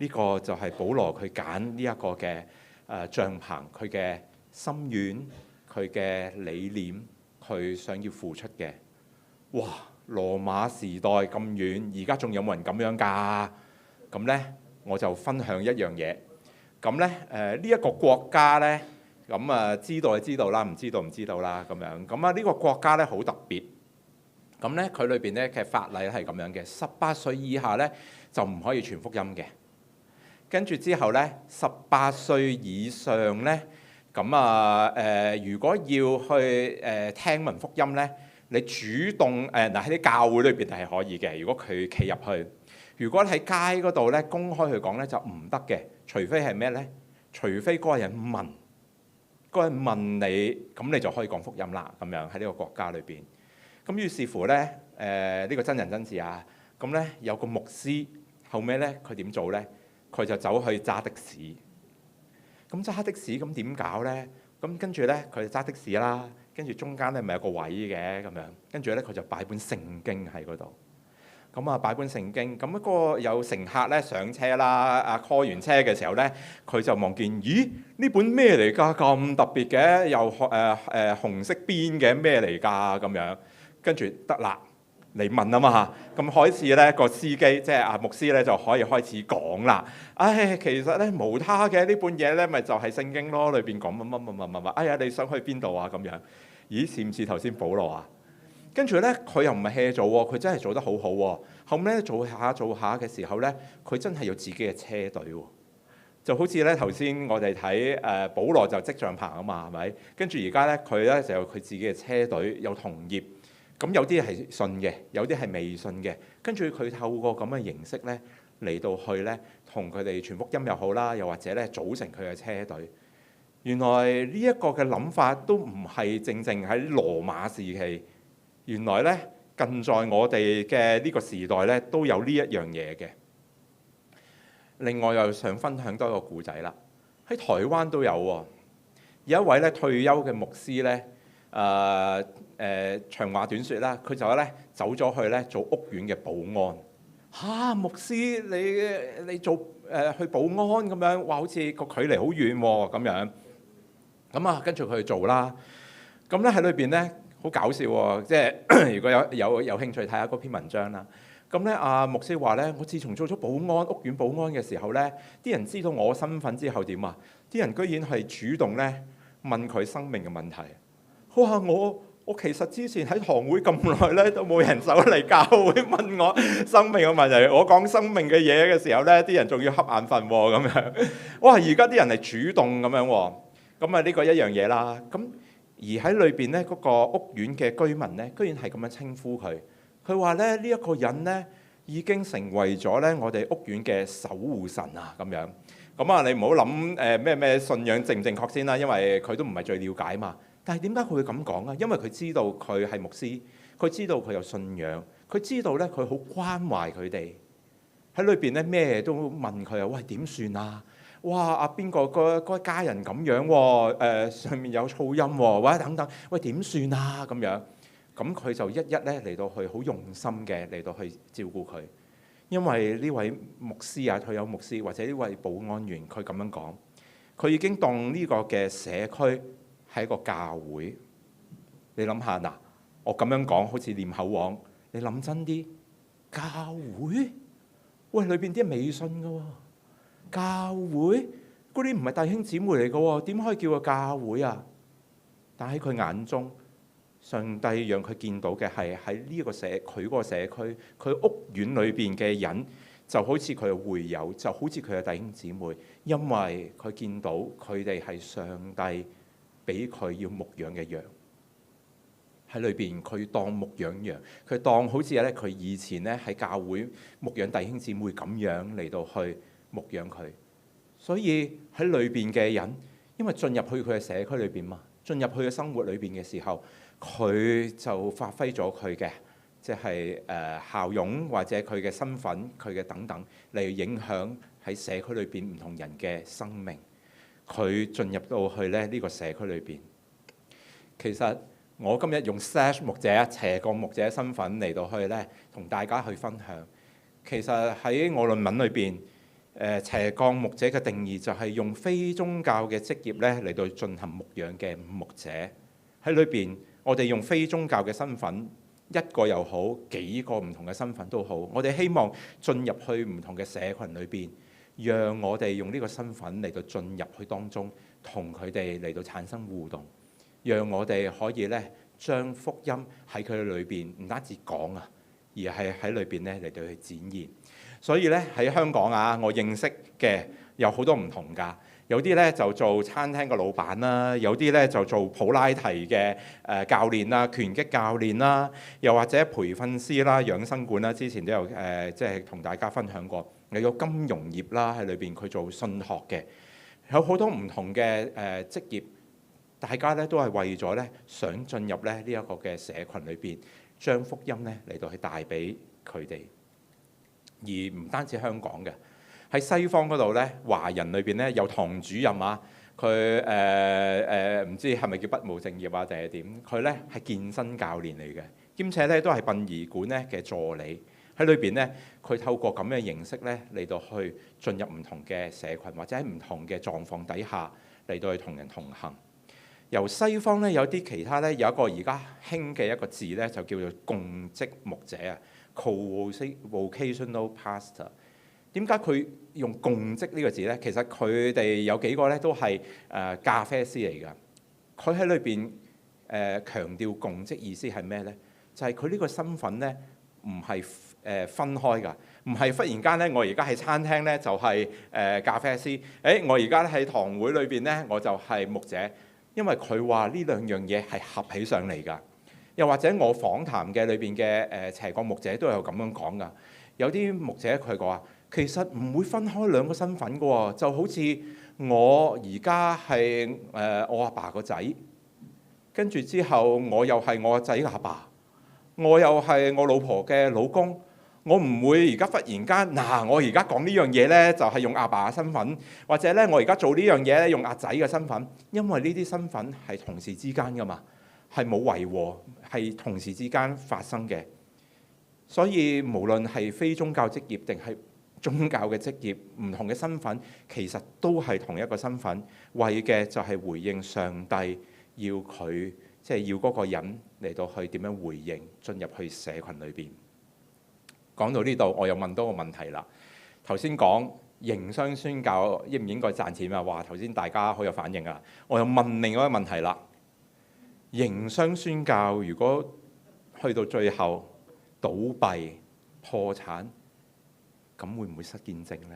呢個就係保羅佢揀呢一個嘅帳棚，佢嘅心願，佢嘅理念，佢想要付出嘅。哇！羅馬時代咁遠，而家仲有冇人咁樣㗎？咁呢，我就分享一樣嘢。咁呢，呢一個國家呢，咁啊知道就知道啦，唔知道唔知道啦咁樣。咁啊呢個國家呢，好特別。咁呢，佢裏邊呢嘅法例係咁樣嘅，18歲以下呢，就唔可以傳福音嘅。跟住之後咧，18歲以上咧，咁如果要去聽聞福音咧，你主動喺啲教會裏邊係可以嘅。如果佢企入去，如果喺街嗰度咧公開去講咧就唔得嘅，除非係咩咧？除非嗰個人問，嗰個人問你，咁你就可以講福音啦。咁樣喺呢個國家裏邊，咁於是乎咧，呢個真人真事啊，咁咧有個牧師後尾咧佢點做咧？佢就走去揸的士，咁揸的士咁點搞呢？咁跟住呢，佢就揸的士啦，跟住中間呢咪有個位嘅咁樣，跟住呢，佢就擺本聖經喺嗰度，咁啊擺本聖經，咁一個有乘客呢上車啦，call 完車嘅時候呢，佢就望見，咦，呢本咩嚟㗎？咁特別嘅，又紅色邊嘅咩嚟㗎？咁樣，跟住得啦。你問啊嘛，咁開始咧個司機即係牧師咧就可以開始講啦。唉，其實咧無他嘅呢本嘢咧，咪就係聖經咯，裏邊講乜。哎呀，你想去邊度啊？咁樣，咦，似唔似頭先保羅啊？跟住咧，佢又唔係 hea 做喎，佢真係做得好好喎。後尾咧做下嘅時候咧，佢真係有自己嘅車隊喎。就好似咧頭先我哋睇保羅就織帳棚啊嘛，係咪？跟住而家咧佢咧就有佢自己嘅車隊，有同業。咁有啲係信嘅，有啲係未信嘅。跟住佢透過咁嘅形式咧嚟到去咧，同佢哋傳福音又好啦，又或者咧組成佢嘅車隊。原來呢一個嘅諗法都唔係正正喺羅馬時期，原來咧近在我哋嘅呢個時代咧都有呢一樣嘢嘅。另外又想分享多一個故仔啦，喺台灣都有喎。有一位咧退休嘅牧師咧。長話短説啦，佢就咧走咗去咧做屋苑嘅保安。牧師你做去保安咁樣，哇好似個距離好遠喎咁樣。咁啊跟住佢去做啦。咁咧喺裏邊咧好搞笑喎，即係如果有興趣睇下嗰篇文章啦。咁咧牧師話咧，我自從做咗保安屋苑保安嘅時候咧，啲人知道我身份之後點啊？啲人居然係主動咧問佢生命嘅問題。佢話我其實之前喺堂會咁耐咧，都冇人走嚟教會問我生命嘅問題。我講生命嘅嘢嘅時候咧，啲人仲要瞌眼瞓喎咁樣。哇！而家啲人係主動咁樣喎。咁啊呢個一樣嘢啦。咁而喺裏邊咧嗰個屋苑嘅居民咧，居然係咁樣稱呼佢。佢話咧呢一個人咧已經成為咗咧我哋屋苑嘅守護神啊咁樣。咁啊你唔好諗咩信仰正唔正確先啦，因為佢都唔係最了解嘛。但係點解佢會咁講啊？因為佢知道佢係牧師，佢知道佢有信仰，佢知道咧佢好關懷佢哋喺裏邊咧，咩都問佢啊！喂，點算啊？哇！阿邊個個家人咁樣喎？上面有噪音喎，或者等等，喂點算啊？咁樣咁佢就一一咧嚟到去好用心嘅嚟到去照顧佢，因為呢位牧師啊，退休牧師或者呢位保安員，佢咁樣講，佢已經當呢個嘅社區係一個教會。你諗下嗱，我咁樣講好似念口簧，你諗真啲，教會喂裏邊啲未信嘅喎，教會嗰啲唔係弟兄姊妹嚟嘅喎，點可以叫個教會啊？但喺佢眼中，上帝讓佢見到嘅係喺呢個佢嗰個社區，佢屋苑裏邊嘅人就好似佢嘅會友，就好似佢嘅弟兄姊妹，因為佢見到佢哋係上帝俾佢要牧養嘅羊，喺裏邊佢當牧養羊，佢當好似咧佢以前咧喺教會牧養弟兄姊妹咁樣嚟到去牧養佢。所以喺裏邊嘅人，因為進入去佢嘅社區裏邊嘛，進入去嘅生活裏邊嘅時候，佢就發揮咗佢嘅即係效用或者佢嘅身份、佢嘅等等嚟影響喺社區裏邊唔同人嘅生命。佢進入到去咧呢個社區裏邊，其實我今日用 slash 牧者斜槓牧者身份嚟到去咧同大家去分享。其實喺我論文裏邊，斜槓牧者嘅定義就係用非宗教嘅職業咧嚟到進行牧養嘅牧者。喺裏邊，我哋用非宗教嘅身份，一個又好，幾個唔同嘅身份都好，我哋希望進入去唔同嘅社群裏邊。讓我哋用呢個身份嚟到進入去當中，同佢哋嚟到產生互動，讓我哋可以咧將福音喺佢哋裏邊唔單止講啊，而係喺裏邊咧嚟到去展現。所以咧喺香港啊，我認識嘅有好多唔同㗎，有啲咧就做餐廳嘅老闆啦，有啲咧就做普拉提嘅教練啦、拳擊教練啦，又或者培訓師啦、養生館啦，之前都有即係同大家分享過。又有金融業啦，喺裏邊佢做信學嘅，有好多唔同嘅職業，大家咧都係為咗咧想進入咧呢一個嘅社群裏邊，將福音咧嚟到去帶俾佢哋。而唔單止香港嘅，喺西方嗰度咧，華人裏邊咧有堂主任啊，佢唔知係咪叫不務正業啊定係點？佢咧係健身教練嚟嘅，兼且咧都係殯儀館咧嘅助理。喺裏邊咧，佢透過咁嘅形式咧嚟到去進入唔同嘅社群，或者喺唔同嘅狀況底下嚟到去同人同行。由西方咧有啲其他咧有一個而家興嘅一個字咧，就叫做共職牧者啊 ，co-vocational pastor。點解佢用共職呢個字咧？其實佢哋有幾個咧都係咖啡師嚟㗎。佢喺裏邊強調共職意思係咩咧？就係佢呢個身份咧唔係分開㗎，唔係忽然間咧，我而家喺餐廳咧就係咖啡師，我而家喺堂會裏邊咧我就係牧者，因為佢話呢兩樣嘢係合起上嚟㗎。又或者我訪談嘅裏邊嘅邪國牧者都有咁樣講噶。有啲牧者佢講話，其實唔會分開兩個身份噶喎，就好似我而家係我阿爸個仔，跟住之後我又係我個仔嘅阿爸，我又係我老婆嘅老公。我唔會而家忽然間我而家講呢樣嘢呢，就係用阿爸嘅身份，或者呢，我而家做呢樣嘢咧用阿仔嘅身份，因為呢啲身份係同事之間噶嘛，係冇違和，係同事之間發生嘅。所以無論係非宗教職業定係宗教嘅職業，唔同嘅身份其實都係同一個身份，為嘅就係回應上帝要佢即係要嗰個人嚟到去點樣回應，進入去社群裏邊。講到呢度，我又問多個問題啦。頭先講營商宣教應唔應該賺錢啊？話頭先大家好有反應啊。我又問另外一個問題啦。營商宣教如果去到最後倒閉破產，咁會唔會失見證呢？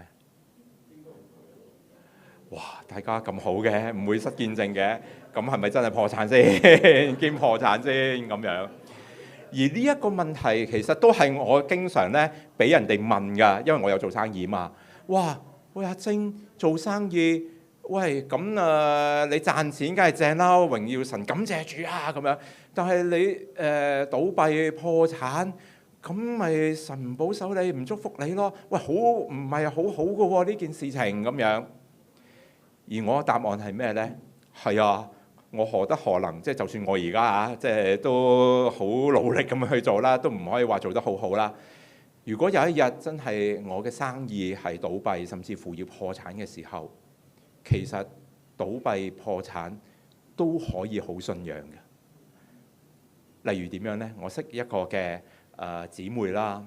哇！大家咁好嘅，唔會失見證嘅，咁係咪真係破產先？兼破產先咁樣？而呢一個問題其實都係我經常咧俾人哋問㗎，因為我有做生意嘛。哇！喂，阿晶做生意，喂咁你賺錢梗係正啦，榮耀神，感謝主啊咁樣。但係你倒閉破產，咁咪神唔保守你，唔祝福你咯？喂，好唔係好好嘅喎呢件事情咁樣。而我嘅答案係咩呢？係啊。我何德何能？即係就算我而家即係都好努力咁去做啦，都唔可以話做得好好啦。如果有一日真係我嘅生意係倒閉，甚至乎要破產嘅時候，其實倒閉破產都可以好信仰嘅。例如點樣呢？我識一個嘅姊妹啦。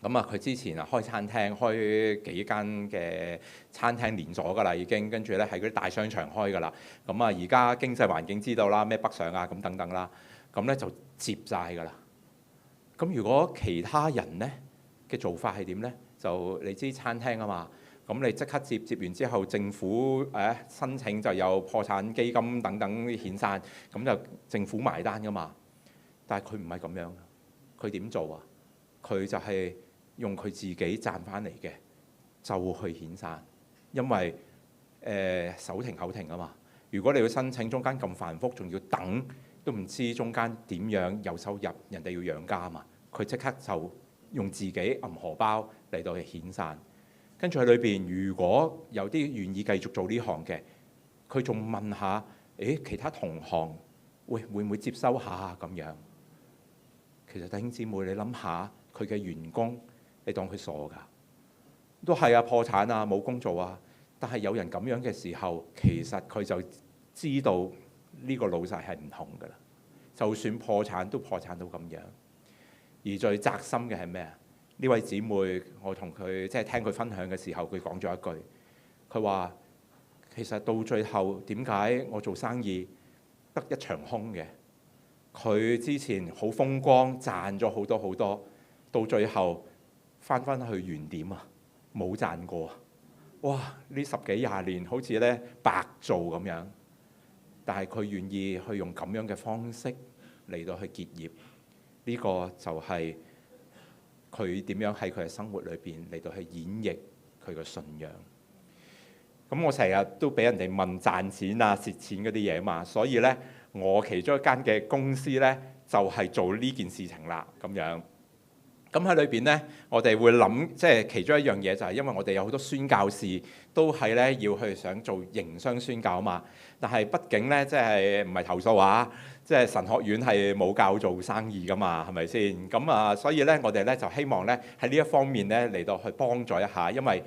咁佢之前開餐廳，開幾間嘅餐廳連鎖㗎啦，已經跟住咧喺嗰啲大商場開㗎啦。而家經濟環境知道啦，咩北上啊咁等等啦，咁咧就接晒㗎啦。咁如果其他人咧嘅做法係點咧？就你知餐廳啊嘛，咁你即刻接完之後，政府申請就有破產基金等等遣散，咁就政府埋單㗎嘛。但係佢唔係咁樣，佢點做啊？佢就係用佢自己賺翻嚟嘅就去遣散，因為手停口停啊嘛。如果你要申請，中間咁繁複，仲要等，都唔知中間點樣有收入，人哋要養家啊嘛。佢即刻就用自己揞荷包嚟到去遣散，跟住喺裏邊，如果有啲願意繼續做呢行嘅，佢仲問下，其他同行會唔會接收下咁樣？其實弟兄姊妹，你諗下佢嘅員工。你當佢傻㗎？都係啊，破產啊，冇工做啊。但係有人咁樣嘅時候，其實佢就知道呢個老細係唔同㗎啦。就算破產都破產到咁樣。而最扎心嘅係咩啊？呢位姊妹，我同佢即係聽佢分享嘅時候，佢講咗一句，佢話其實到最後點解我做生意得一場空嘅？佢之前好風光，賺咗好多好多，到最後。翻去原點啊，冇賺過啊！哇！呢10幾20年好似咧白做咁樣，但係佢願意去用咁樣嘅方式嚟到去結業，呢個就係佢點樣喺佢嘅生活裏邊嚟到去演繹佢嘅信仰。咁我成日都俾人哋問賺錢啊、蝕錢嗰啲嘢嘛，所以咧我其中一間嘅公司咧就係做呢件事情啦，咁樣。咁喺裏邊咧，我哋會諗，即係其中一樣嘢就係因為我哋有好多宣教士都係咧要去想做營商宣教啊嘛。但係畢竟咧，即係唔係投訴啊，即係神學院係冇教做生意噶嘛，係咪先？咁所以咧，我哋咧就希望咧喺呢一方面咧嚟到去幫助一下，因為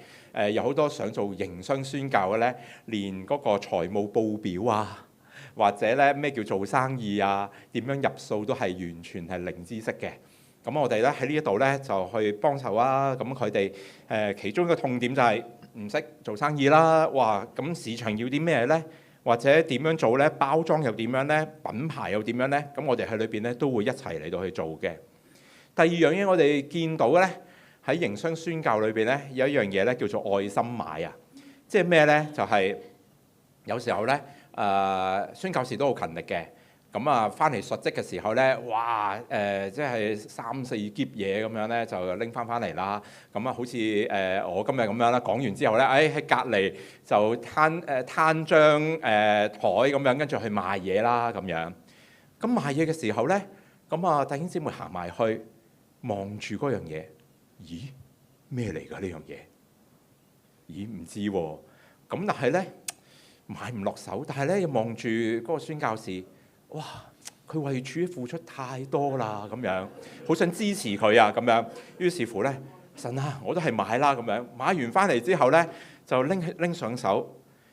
有好多想做營商宣教嘅咧，連嗰個財務報表啊，或者咧咩叫做生意啊，點樣入數都係完全係零知識嘅。咁我哋咧喺呢一度咧就去幫手啊！咁佢哋其中一個痛點就係唔識做生意啦。哇！咁市場要啲咩咧？或者點樣做咧？包裝又點樣咧？品牌又點樣咧？咁我哋喺裏邊咧都會一齊嚟到去做嘅。第二樣嘢我哋見到咧喺營商宣教裏邊咧有一樣嘢咧叫做愛心買啊！即係咩咧？就係有時候咧宣教士都好勤力嘅。咁啊，翻嚟述職嘅時候咧，哇即係3、4攤嘢咁樣咧，就拎翻嚟啦。咁啊，好似我今日咁樣啦，講完之後咧，喺隔離就攤張台咁樣，跟住去賣嘢啦咁樣。咁賣嘢嘅時候咧，咁啊弟兄姊妹行埋去望住嗰樣嘢，咦咩嚟㗎呢樣嘢？咦唔知喎。咁但係咧買唔落手，但係咧又望住嗰個宣教士，哇！佢為主付出太多啦，咁樣好想支持佢啊，咁樣。於是乎咧，神啊，我都係買啦，咁樣買完翻嚟之後咧，就拎上手，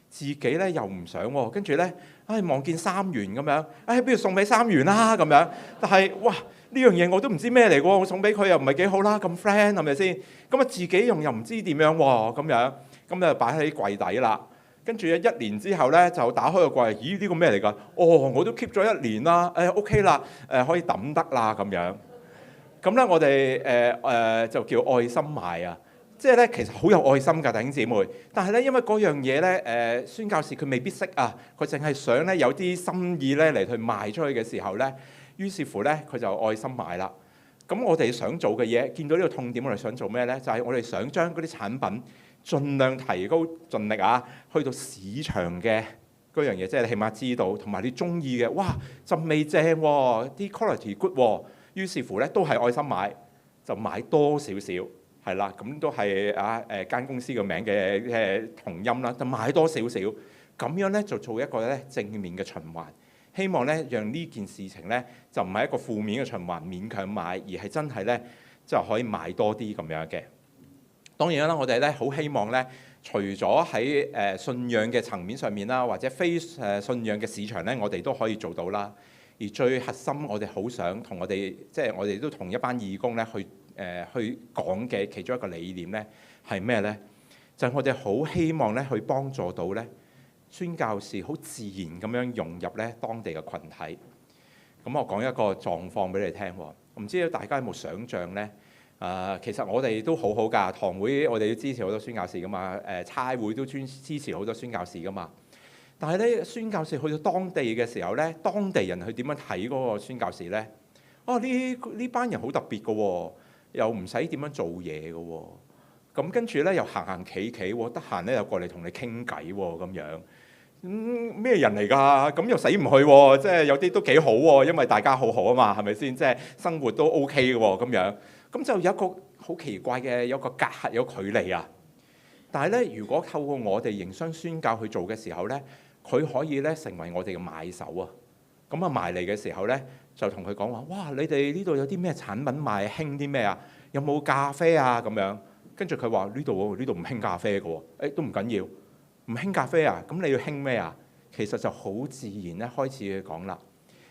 自己咧又唔想喎，跟住咧，望見3元咁樣，不如送俾3元啦，咁樣。但係哇，呢樣嘢我都唔知咩嚟喎，我送俾佢又唔係幾好啦，咁 friend 係咪先？咁啊自己用又唔知點樣喎，咁樣，咁就擺喺櫃底啦。跟住1年之後咧，就打開個櫃，咦呢個咩嚟㗎？哦，我都 keep 咗1年啦，OK 啦，可以抌得啦咁樣。咁咧我哋就叫愛心買啊，即係咧其實好有愛心㗎弟兄姊妹。但係咧因為嗰樣嘢咧宣教士佢未必識啊，佢淨係想咧有啲心意咧嚟去賣出去嘅時候咧，於是乎咧佢就愛心買啦。咁我哋想做嘅嘢，見到呢個痛點，我哋想做咩咧？就係我哋想將嗰啲產品盡量提高盡力啊，去到市場嘅嗰樣嘢，即係你起碼知道，同埋你中意嘅，哇陣味正喎，啲 quality good 喎，於是乎咧都係愛心買，就買多少少，係啦，咁都係間公司嘅名嘅同音啦，就買多少少，咁樣咧就做一個咧正面嘅循環，希望咧讓呢件事情咧就唔係一個負面嘅循環，勉強買，而係真係咧就可以買多啲咁樣嘅。當然啦，我哋咧好希望咧，除咗喺信仰嘅層面上面啦，或者非信仰嘅市場咧，我哋都可以做到啦。而最核心，我哋好想同我哋即係我哋都同一班義工咧去講嘅其中一個理念咧係咩咧？就係我哋好希望咧去幫助到咧宣教士好自然咁樣融入咧當地嘅群體。咁我講一個狀況俾你聽喎，唔知道大家有冇想像咧？其實我哋都好好㗎，堂會我哋要支持好多宣教士㗎嘛，差會都支持好多宣教士㗎嘛。但係咧，宣教士去到當地嘅時候咧，當地人去點樣睇嗰個宣教士咧？呢班人好特別㗎喎，又唔使點樣做嘢㗎喎。咁跟住咧又行行企企喎，得閒咧又過嚟同你傾偈喎咁樣。咩人嚟㗎？咁又死唔去喎，即係有啲都幾好喎，因為大家好好啊嘛，係咪先？即係生活都 OK 嘅喎咁樣。咁就有一個好奇怪嘅，有個隔閡，有距離啊！但係咧，如果透過我哋營商宣教去做嘅時候咧，佢可以咧成為我哋嘅買手啊！咁啊埋嚟嘅時候咧，就同佢講話：哇！你哋呢度有啲咩產品賣？興啲咩啊？有冇咖啡啊？咁樣跟住佢話：呢度唔興咖啡嘅喎，都唔緊要，唔興咖啡啊！咁你要興咩啊？其實就好自然咧，開始去講啦。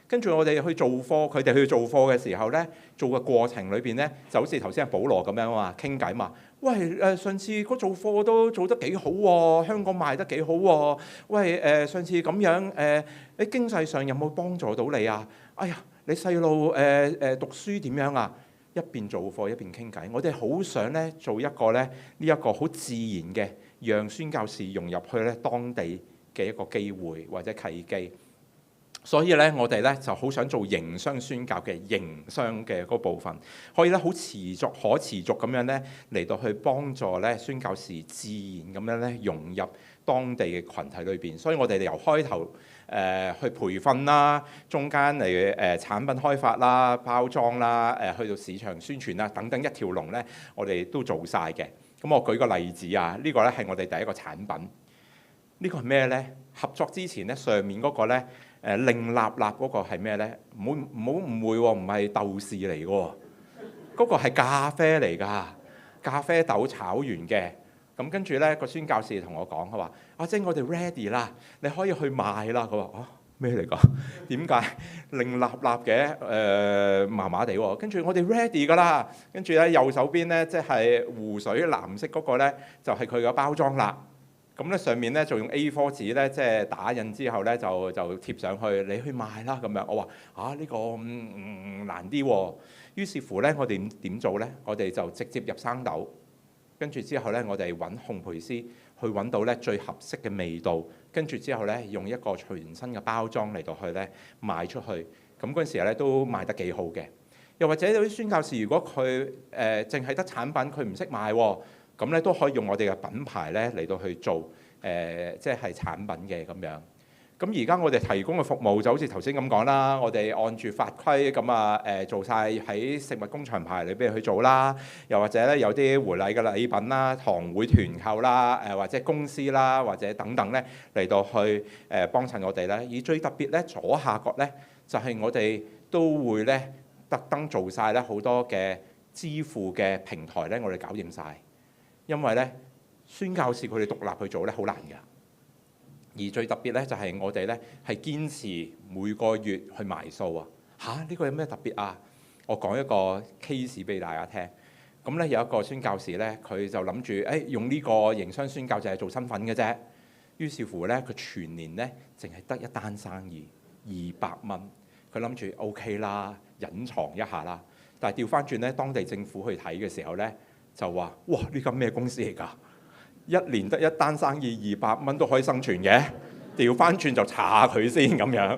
跟住我哋去做貨，佢哋去做貨嘅時候咧，做嘅過程裏邊咧，就好似頭先阿保羅咁樣嘛，傾偈嘛。喂，上次嗰做貨都做得幾好喎，香港賣得幾好喎。喂，上次咁樣喺經濟上有冇幫助到你啊？哎呀，你細路讀書點樣啊？一邊做貨一邊傾偈。我哋好想咧做一個咧呢一個好自然嘅，讓宣教士融入去咧當地嘅一個機會或者契機。所以咧，我哋咧就好想做營商宣教嘅營商嘅嗰部分，可以咧好可持續咁樣咧嚟到去幫助咧宣教士自然咁樣咧融入當地嘅群體裏邊。所以我哋由開頭去培訓啦，中間嚟產品開發啦、包裝啦、去到市場宣傳啦等等一條龍咧，我哋都做晒嘅。咁我舉個例子啊，呢個咧係我哋第一個產品。呢個係咩咧？合作之前咧，上面嗰個咧。令立嗰個係咩咧？唔好誤會喎，唔係豆豉嚟嘅喎，嗰個係咖啡嚟㗎，咖啡豆炒完嘅。咁跟住咧，個宣教士同我講，佢話：阿晶，我哋 ready 啦，你可以去賣啦。佢話：咩嚟㗎？點解令立嘅？麻麻地喎。跟住我哋 ready 㗎啦。跟住咧，右手邊咧，即係湖水藍色嗰個咧，就係佢嘅包裝啦。咁咧上面咧就用 A4 紙咧，即係打印之後咧就貼上去，你去賣啦咁樣。我話呢個難啲喎。於是乎咧，我哋點做咧？我哋就直接入生豆，跟住之後咧，我哋揾烘焙師去揾到咧最合適嘅味道，跟住之後咧用一個全新嘅包裝嚟到去咧賣出去。咁嗰陣時咧都賣得幾好嘅。又或者有啲宣教士，如果佢淨係得產品，佢唔識賣喎，咁咧都可以用我哋嘅品牌咧嚟到去做即係產品嘅咁樣。咁而家我哋提供嘅服務就好似頭先咁講啦，我哋按住法規咁做晒喺食物工場牌裏邊去做啦，又或者咧有啲回禮嘅禮品啦、堂會團購啦、或者公司啦，或者等等咧嚟到去幫襯我哋咧。而最特別咧左下角咧就係我哋都會咧特登做晒咧好多嘅支付嘅平台咧，我哋搞掂晒，因為咧宣教士佢哋獨立去做咧好難㗎。而最特別咧就係我哋咧係堅持每個月去埋數啊！呢個有咩特別啊？我講一個 case 俾大家聽。咁咧有一個宣教士咧，佢就諗住用呢個營商宣教就係做身份嘅啫。於是乎咧，佢全年咧淨係得一單生意200蚊。佢諗住 OK 啦，隱藏一下啦。但係調翻轉咧，當地政府去睇嘅時候咧，就話：哇！呢間咩公司嚟㗎？一年得一單生意200蚊都可以生存嘅，調翻轉就查下佢先咁樣。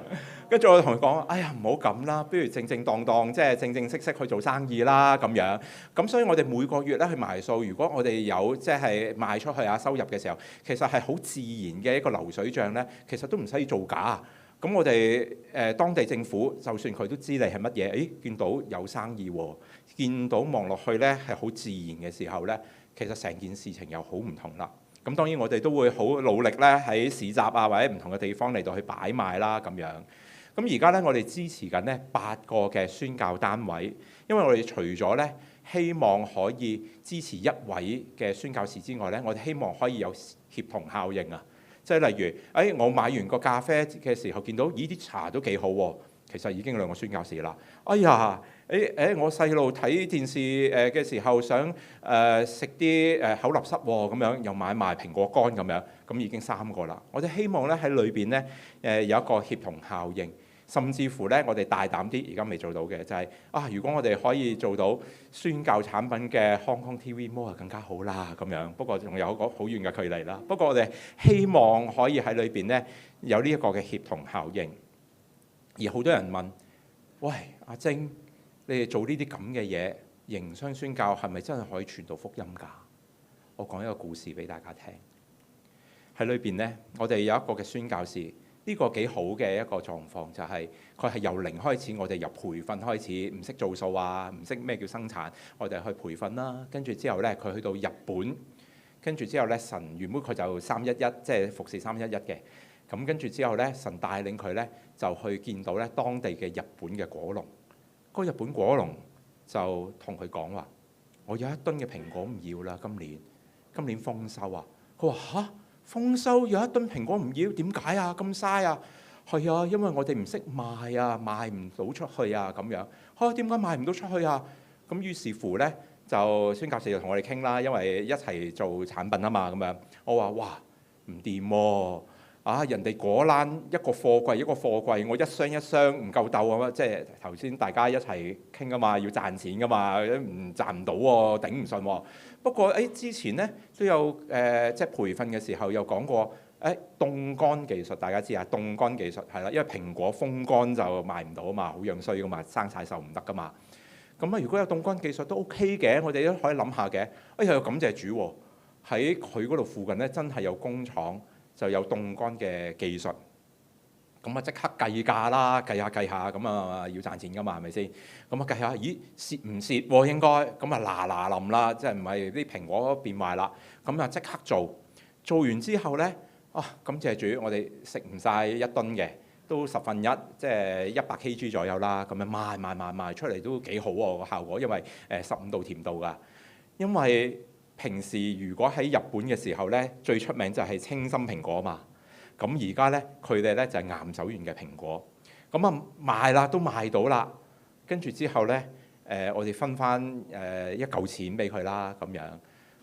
跟住我同佢講：哎呀，唔好咁啦，不如正正當當，即係正正式式去做生意啦咁樣。咁所以我哋每個月咧去埋數，如果我哋有即係賣出去收入嘅時候，其實係好自然嘅一個流水帳咧，其實都唔使做假。咁我哋當地政府就算佢都知你係乜嘢，見到有生意喎，見到望落去咧係好自然嘅時候咧。其實成件事情又好唔同啦。咁當然我哋都會好努力咧喺市集或者唔同嘅地方嚟到去擺賣啦咁樣。咁而家咧我哋支持緊呢8個嘅宣教單位，因為我哋除咗咧希望可以支持一位嘅宣教士之外咧，我哋希望可以有協同效應啊。即係例如，我買完個咖啡嘅時候見到，咦啲茶都幾好喎，其實已經2個宣教士啦。哎呀！我細路睇電視嘅時候想食啲口立濕喎，咁樣又買埋蘋果乾咁樣，咁已經3個啦。我哋希望咧喺裏邊咧有一個協同效應，甚至乎咧我哋大膽啲，而家未做到嘅就係如果我哋可以做到宣教產品嘅 Hong Kong TV Mall 更加好啦咁樣。不過仲有一個好遠嘅距離啦。不過我哋希望可以喺裏邊咧有呢一個嘅協同效應。而好多人問：喂，阿晶，你哋做呢啲咁嘅嘢，營商宣教係咪真係可以傳到福音㗎？我講一個故事俾大家聽。喺裏邊呢，我哋有一個嘅宣教士，呢個幾好嘅一個狀況就係佢係由零開始，我哋由培訓開始，唔識做數啊，唔識咩叫生產，我哋去培訓啦。跟住之後呢，佢去到日本，跟住之後呢，神原本佢就311，即係服侍311嘅。咁跟住之後呢，神帶領佢呢，就去見到呢當地嘅日本嘅果農。個日本果農就同佢講話：我有1噸嘅蘋果唔要啦，今年豐收啊！佢話嚇，豐收有1噸蘋果唔要，點解啊？咁嘥啊！係啊，因為我哋唔識賣啊，賣唔到出去啊咁樣。點解賣唔到出去啊？咁於是乎呢，就宣教士就同我哋傾啦，因為一齊做產品啊嘛咁樣。我話：哇，唔掂喎！人哋果欄一個貨櫃一個貨櫃，我一箱一箱唔夠鬥啊嘛！即係頭先大家一齊傾啊嘛，要賺錢噶嘛，賺唔到喎，頂唔順喎。不過之前呢都有即係培訓嘅時候有講過凍乾技術，大家知啊，凍乾技術係啦，因為蘋果風乾就賣唔到啊嘛，好樣衰噶嘛，生晒銹唔得噶嘛。咁如果有凍乾技術都 OK 嘅，我哋都可以諗下嘅。又感謝主喎，喺佢嗰度附近呢，真係有工廠。就有凍乾嘅技術，咁即刻計價啦，計下咁要賺錢噶嘛，係咪先？咁計下，咦蝕唔蝕喎？應該咁嗱臨啦，即係唔係啲蘋果變壞啦？咁即刻做完之後呢，感謝主，我哋食唔晒1噸嘅，都1/10，即係100 kg 左右啦。咁樣賣出嚟都幾好喎個效果，因為15度甜度㗎，因為。平時如果喺日本嘅時候呢，最出名就係青心蘋果嘛。咁而家呢，佢哋呢就係岩手縣嘅蘋果。咁賣啦，都賣到啦。跟住之後呢，我哋分翻一嚿錢俾佢啦，咁樣。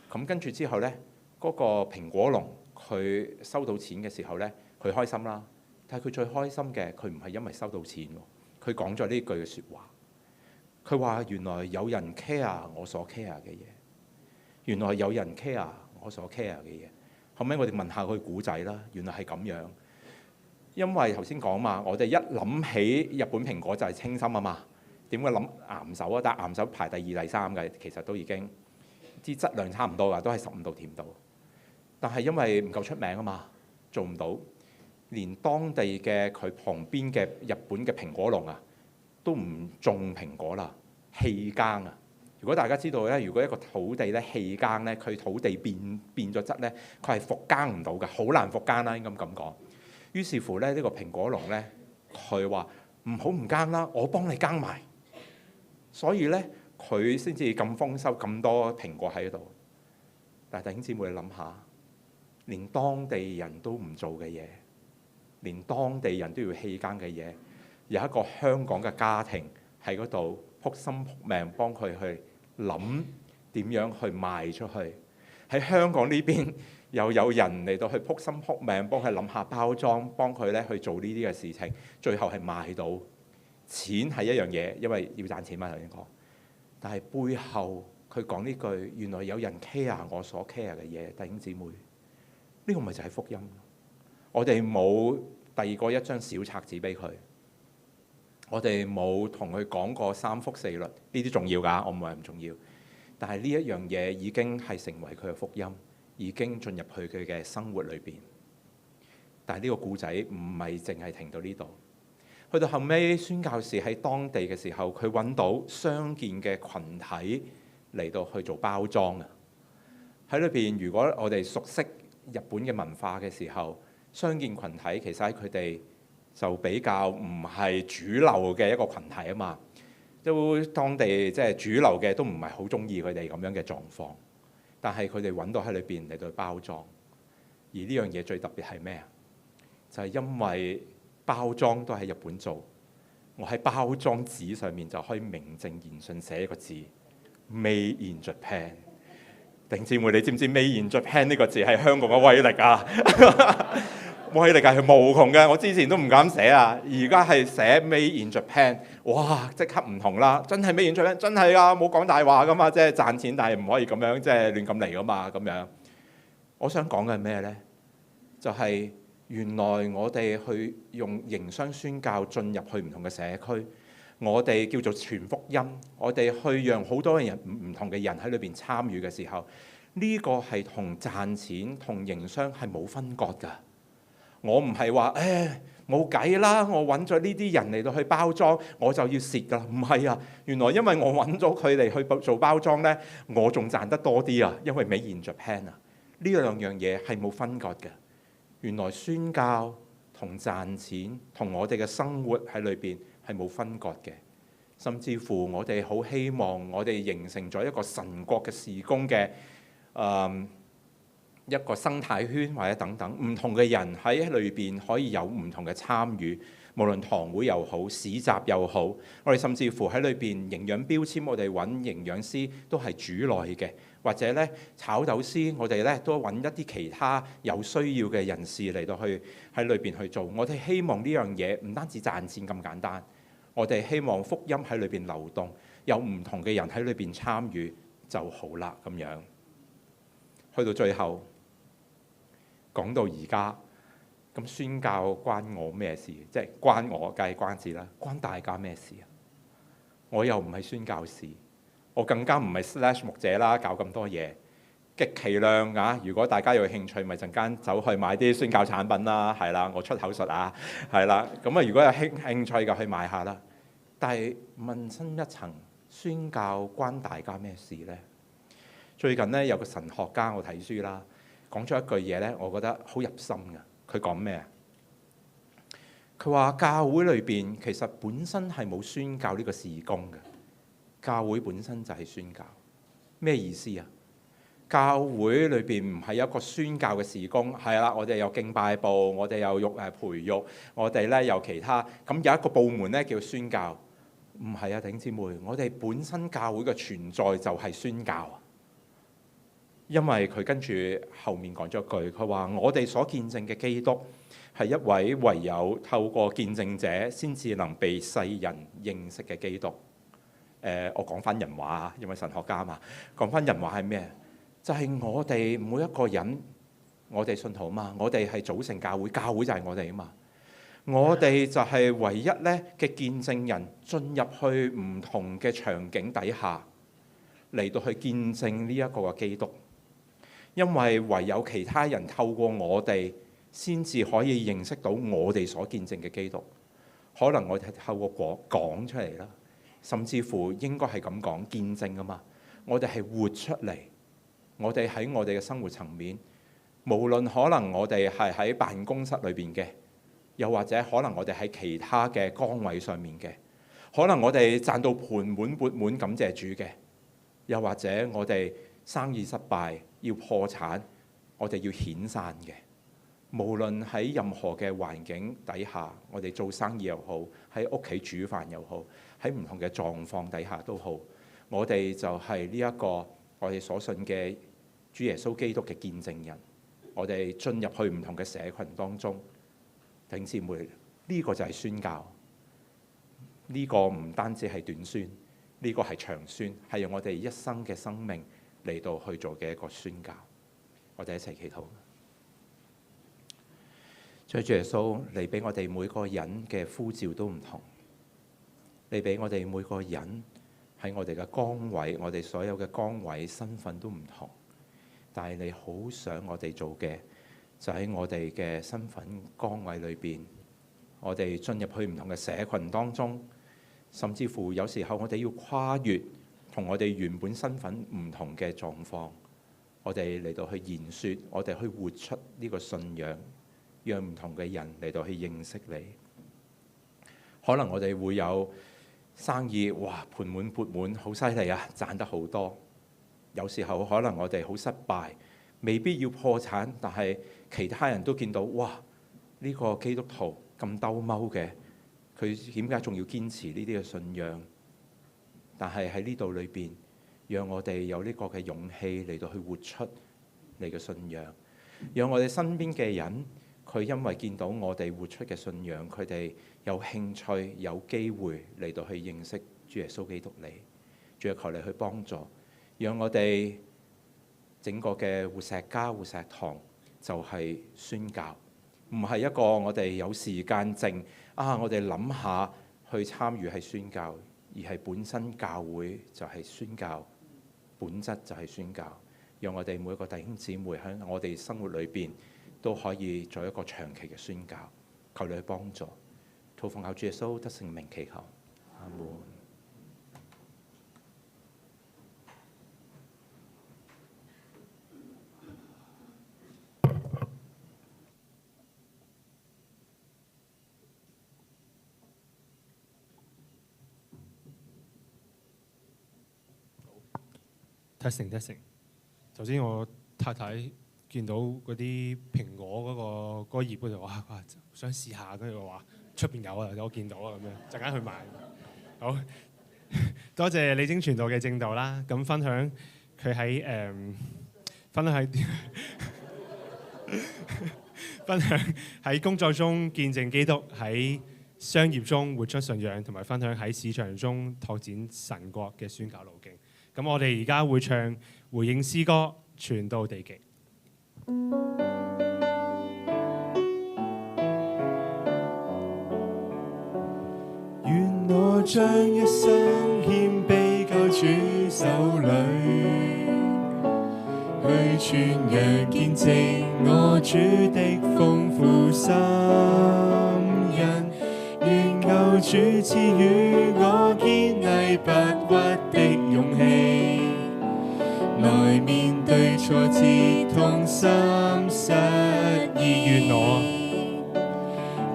咁跟住之後呢，嗰個蘋果農佢收到錢嘅時候呢，佢開心啦。但係佢最開心嘅，佢唔係因為收到錢喎，佢講咗呢句嘅説話。佢話原來有人 care 我所 care 嘅嘢。原來有人 care 我所 care 嘅嘢，後尾我哋問下佢古仔啦，原來係咁樣。因為頭先講嘛，我哋一諗起日本蘋果就係清心啊嘛，點會諗岩手啊？但係岩手排第2、第3嘅，其實都已經啲質量差唔多㗎，都係15度甜度。但係因為唔夠出名啊嘛，做唔到，連當地嘅佢旁邊嘅日本嘅蘋果農啊，都唔種蘋果啦，棄耕啊！如果大家知道咧，如果一個土地咧棄耕咧，佢土地變咗質咧，佢係復耕唔到嘅，好難復耕啦，應該咁講。於是乎咧，呢個蘋果農咧，佢話唔好唔耕啦，我幫你耕埋。所以咧，佢先至咁豐收咁多蘋果喺度。但係弟兄姊妹，你諗下，連當地人都唔做嘅嘢，連當地人都要棄耕嘅嘢，有一個香港嘅家庭喺嗰度撲心撲命幫佢去諗點樣去賣出去。喺香港呢邊又有人嚟到去撲心撲命幫佢諗下包裝，幫佢咧去做呢啲嘅事情，最後係賣到。錢係一樣嘢，因為要賺錢嘛頭先講。但係背後佢講呢句，原來有人 care 我所 care 嘅嘢，弟兄姊妹，呢個咪就係福音。我哋冇第二個一張小冊子俾佢，我哋冇同佢講過3福4律，呢啲重要㗎，我唔係唔重要。但係呢一樣嘢已經係成為佢嘅福音，已經進入去佢嘅生活裏邊。但係呢個故仔唔係淨係停到呢度，去到後尾宣教士喺當地嘅時候，佢揾到傷健嘅群體嚟到去做包裝啊！喺裏邊，如果我哋熟悉日本嘅文化嘅時候，傷健群體其實喺佢哋就比較唔係主流嘅一個群體啊嘛。都當地即係主流嘅都唔係好中意佢哋咁樣嘅狀況，但係佢哋揾到喺裏邊嚟到包裝。而呢樣嘢最特別係咩啊？就係因為包裝都喺日本做，我喺包裝紙上面就可以名正言順寫一個字 Made in Japan。弟兄姊妹，你知唔知 Made in Japan 呢個字係香港嘅威力啊？威力係無窮嘅，我之前都唔敢寫啊，而家係寫 Made in Japan， 哇！即刻唔同啦，真係 Made in Japan， 真係啊，冇講大話噶嘛，即係賺錢，但係唔可以咁樣即係亂咁嚟噶嘛，咁樣。我想講嘅係咩呢？就係原來我哋去用營商宣教進入去唔同嘅社區，我哋叫做傳福音，我哋去讓好多人唔同嘅人喺裏邊參與嘅時候，呢個係同賺錢同營商係冇分割㗎。我唔係話冇計啦，我揾咗呢啲人嚟到去包裝，我就要蝕㗎啦。唔係啊，原來因為我揾咗佢哋去做包裝呢，我仲賺得多啲啊，因為Made in Japan啊，呢兩樣嘢係冇分割嘅。原來宣教同賺錢同我哋嘅生活喺裏邊係冇分割嘅，甚至乎我哋好希望我哋形成咗一個神國嘅事工嘅一個生態圈或者等等，唔同嘅人喺裏邊可以有唔同嘅參與，無論堂會又好，市集又好，我哋甚至乎喺裏邊營養標籤，我哋揾營養師都係主內嘅，或者咧炒豆師，我哋咧都揾一啲其他有需要嘅人士嚟到去喺裏邊去做。我哋希望呢樣嘢唔單止賺錢咁簡單，我哋希望福音喺裏邊流動，有唔同嘅人喺裏邊參與就好啦。咁樣去到最後。講到而家，咁宣教關我咩事？即係關我梗係關事啦，關大家咩事啊？我又唔係宣教士，我更加唔係 slash 牧者啦，搞咁多嘢，極其量啊！如果大家有興趣，咪陣間走去買啲宣教產品啦，係啦，我出口術啊，係啦，咁啊，如果有興趣嘅去買下啦。但係問深一層，宣教關大家咩事呢？最近呢，有個神學家，我睇書啦。講咗一句嘢咧，我覺得好入心嘅。佢講咩啊？佢話教會裏邊其實本身係冇宣教呢個事工嘅，教會本身就係宣教。咩意思啊？教會裏邊唔係一個宣教嘅事工，係啦，我哋有敬拜部，我哋有培育，我哋咧有其他，咁有一個部門咧叫宣教。唔係啊，弟兄姊妹，我哋本身教會嘅存在就係宣教。因為佢跟住後面講咗一句，佢話我哋所見證嘅基督係一位唯有透過見證者先至能被世人認識嘅基督。我講翻人話，因為神學家嘛，講翻人話係咩？就係我哋每一個人我哋信徒嘛，我哋係組成教會，教會就係我哋啊嘛。我哋就係唯一咧嘅見證人，進入去唔同嘅場景底下嚟到去見證呢一個嘅基督。因為唯有其他人透過我哋，先至可以認識到我哋所見證嘅基督。可能我哋透過講出嚟啦，甚至乎應該係咁講見證啊嘛。我哋係活出嚟，我哋喺我哋嘅生活層面，無論可能我哋係喺辦公室裏邊嘅，又或者可能我哋喺其他嘅崗位上面嘅，可能我哋賺到盆滿缽滿感謝主嘅，又或者我哋生意失敗要破產，我哋要遣散嘅。無論喺任何嘅環境底下，我哋做生意又好，喺屋企煮飯又好，喺唔同嘅狀況底下都好，我哋就係呢一個我哋所信嘅主耶穌基督嘅見證人。我哋進入去唔同嘅社群當中，弟兄姊妹，呢個就係宣教。呢個唔單止係短宣，呢個係長宣，係用我哋一生嘅生命嚟到去做嘅一個宣教。我哋一齊祈禱。主耶穌，你俾我哋每個人嘅呼召都唔同，你俾我哋每個人喺我哋嘅崗位，我哋所有嘅崗位身份都唔同，但係你好想我哋做嘅就喺我哋嘅身份崗位裏邊，我哋進入去唔同嘅社群當中，甚至乎有時候我哋要跨越同我哋原本身份唔同嘅狀況，我哋嚟到去言說，我哋去活出呢個信仰，讓唔同嘅人嚟到去認識你。可能我哋會有生意，哇，盆滿缽滿，好犀利啊，賺得好多。有時候可能我哋好失敗，未必要破產，但係其他人都見到，哇，呢個基督徒咁兜踎嘅，佢點解仲要堅持呢啲嘅信仰？但係喺呢度裏邊，讓我哋有呢個嘅勇氣嚟到去活出你嘅信仰，讓我哋身邊嘅人，佢因為見到我哋活出嘅信仰，佢哋有興趣、有機會嚟到去認識主耶穌基督你。主啊，求你去幫助，讓我哋整個嘅活石家、活石堂就係宣教，唔係一個我哋有時間靜啊，我哋諗下去參與係宣教，而係本身教會就係宣教，本質就係宣教。讓我哋每一個弟兄姊妹喺我哋生活裏邊都可以做一個長期嘅宣教。求你去幫助，禱奉靠主耶穌得聖名祈求，阿門。testing。頭先我太太見到嗰啲蘋果嗰個葉嗰度，哇，想試下，跟住我話出邊有啊，我見到啊，咁樣陣間去買。好，多謝李晶傳道嘅證道啦。咁分享佢喺分享喺工作中見證基督，喺商業中活出信仰，同埋分享喺市場中拓展神國嘅宣教路徑。咁我哋而家會唱回應詩歌《傳到地極》。願我將一生獻卑交主手裏，去傳揚見證我主的豐富心恩。願救主賜予我堅毅不屈的勇氣，來面對挫折痛心失意。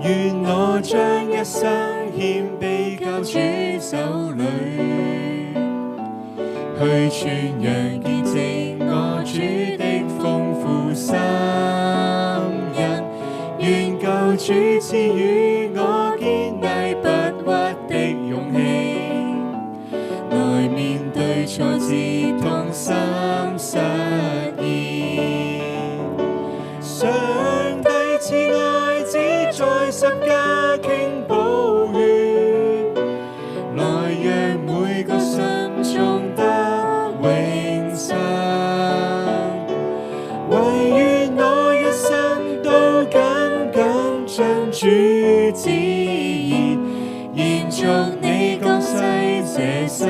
願我將一生獻卑交主手裏，去傳揚見證我主的豐富心恩。願救主賜予我堅毅不屈的勇氣，來面對挫折痛心失意。上帝賜愛子在十架傾寶血，來讓每個信眾得永生。唯願我一想主旨意，延續你降世這生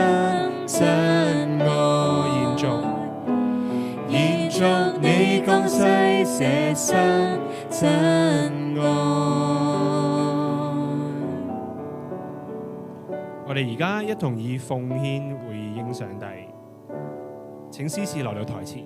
真愛，延續你降世這生真愛。我哋而家一同以奉獻回應上帝。請司事來到台前。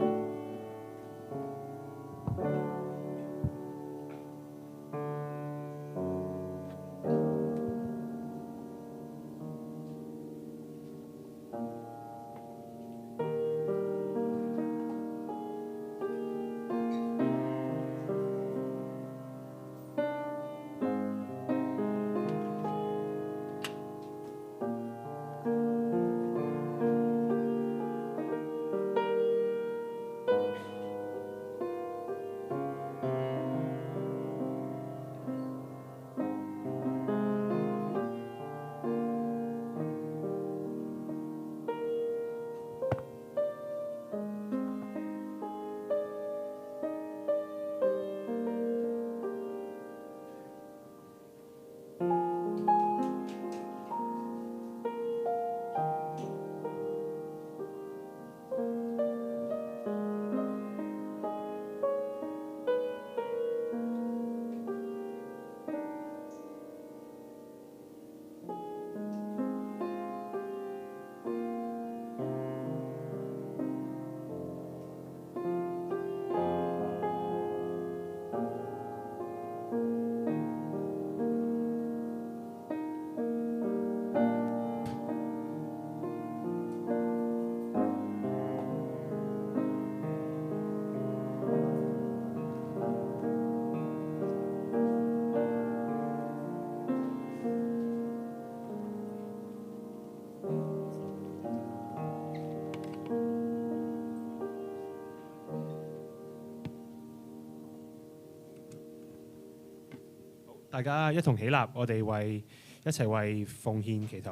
大家一同起立，我哋一齊為奉獻祈禱。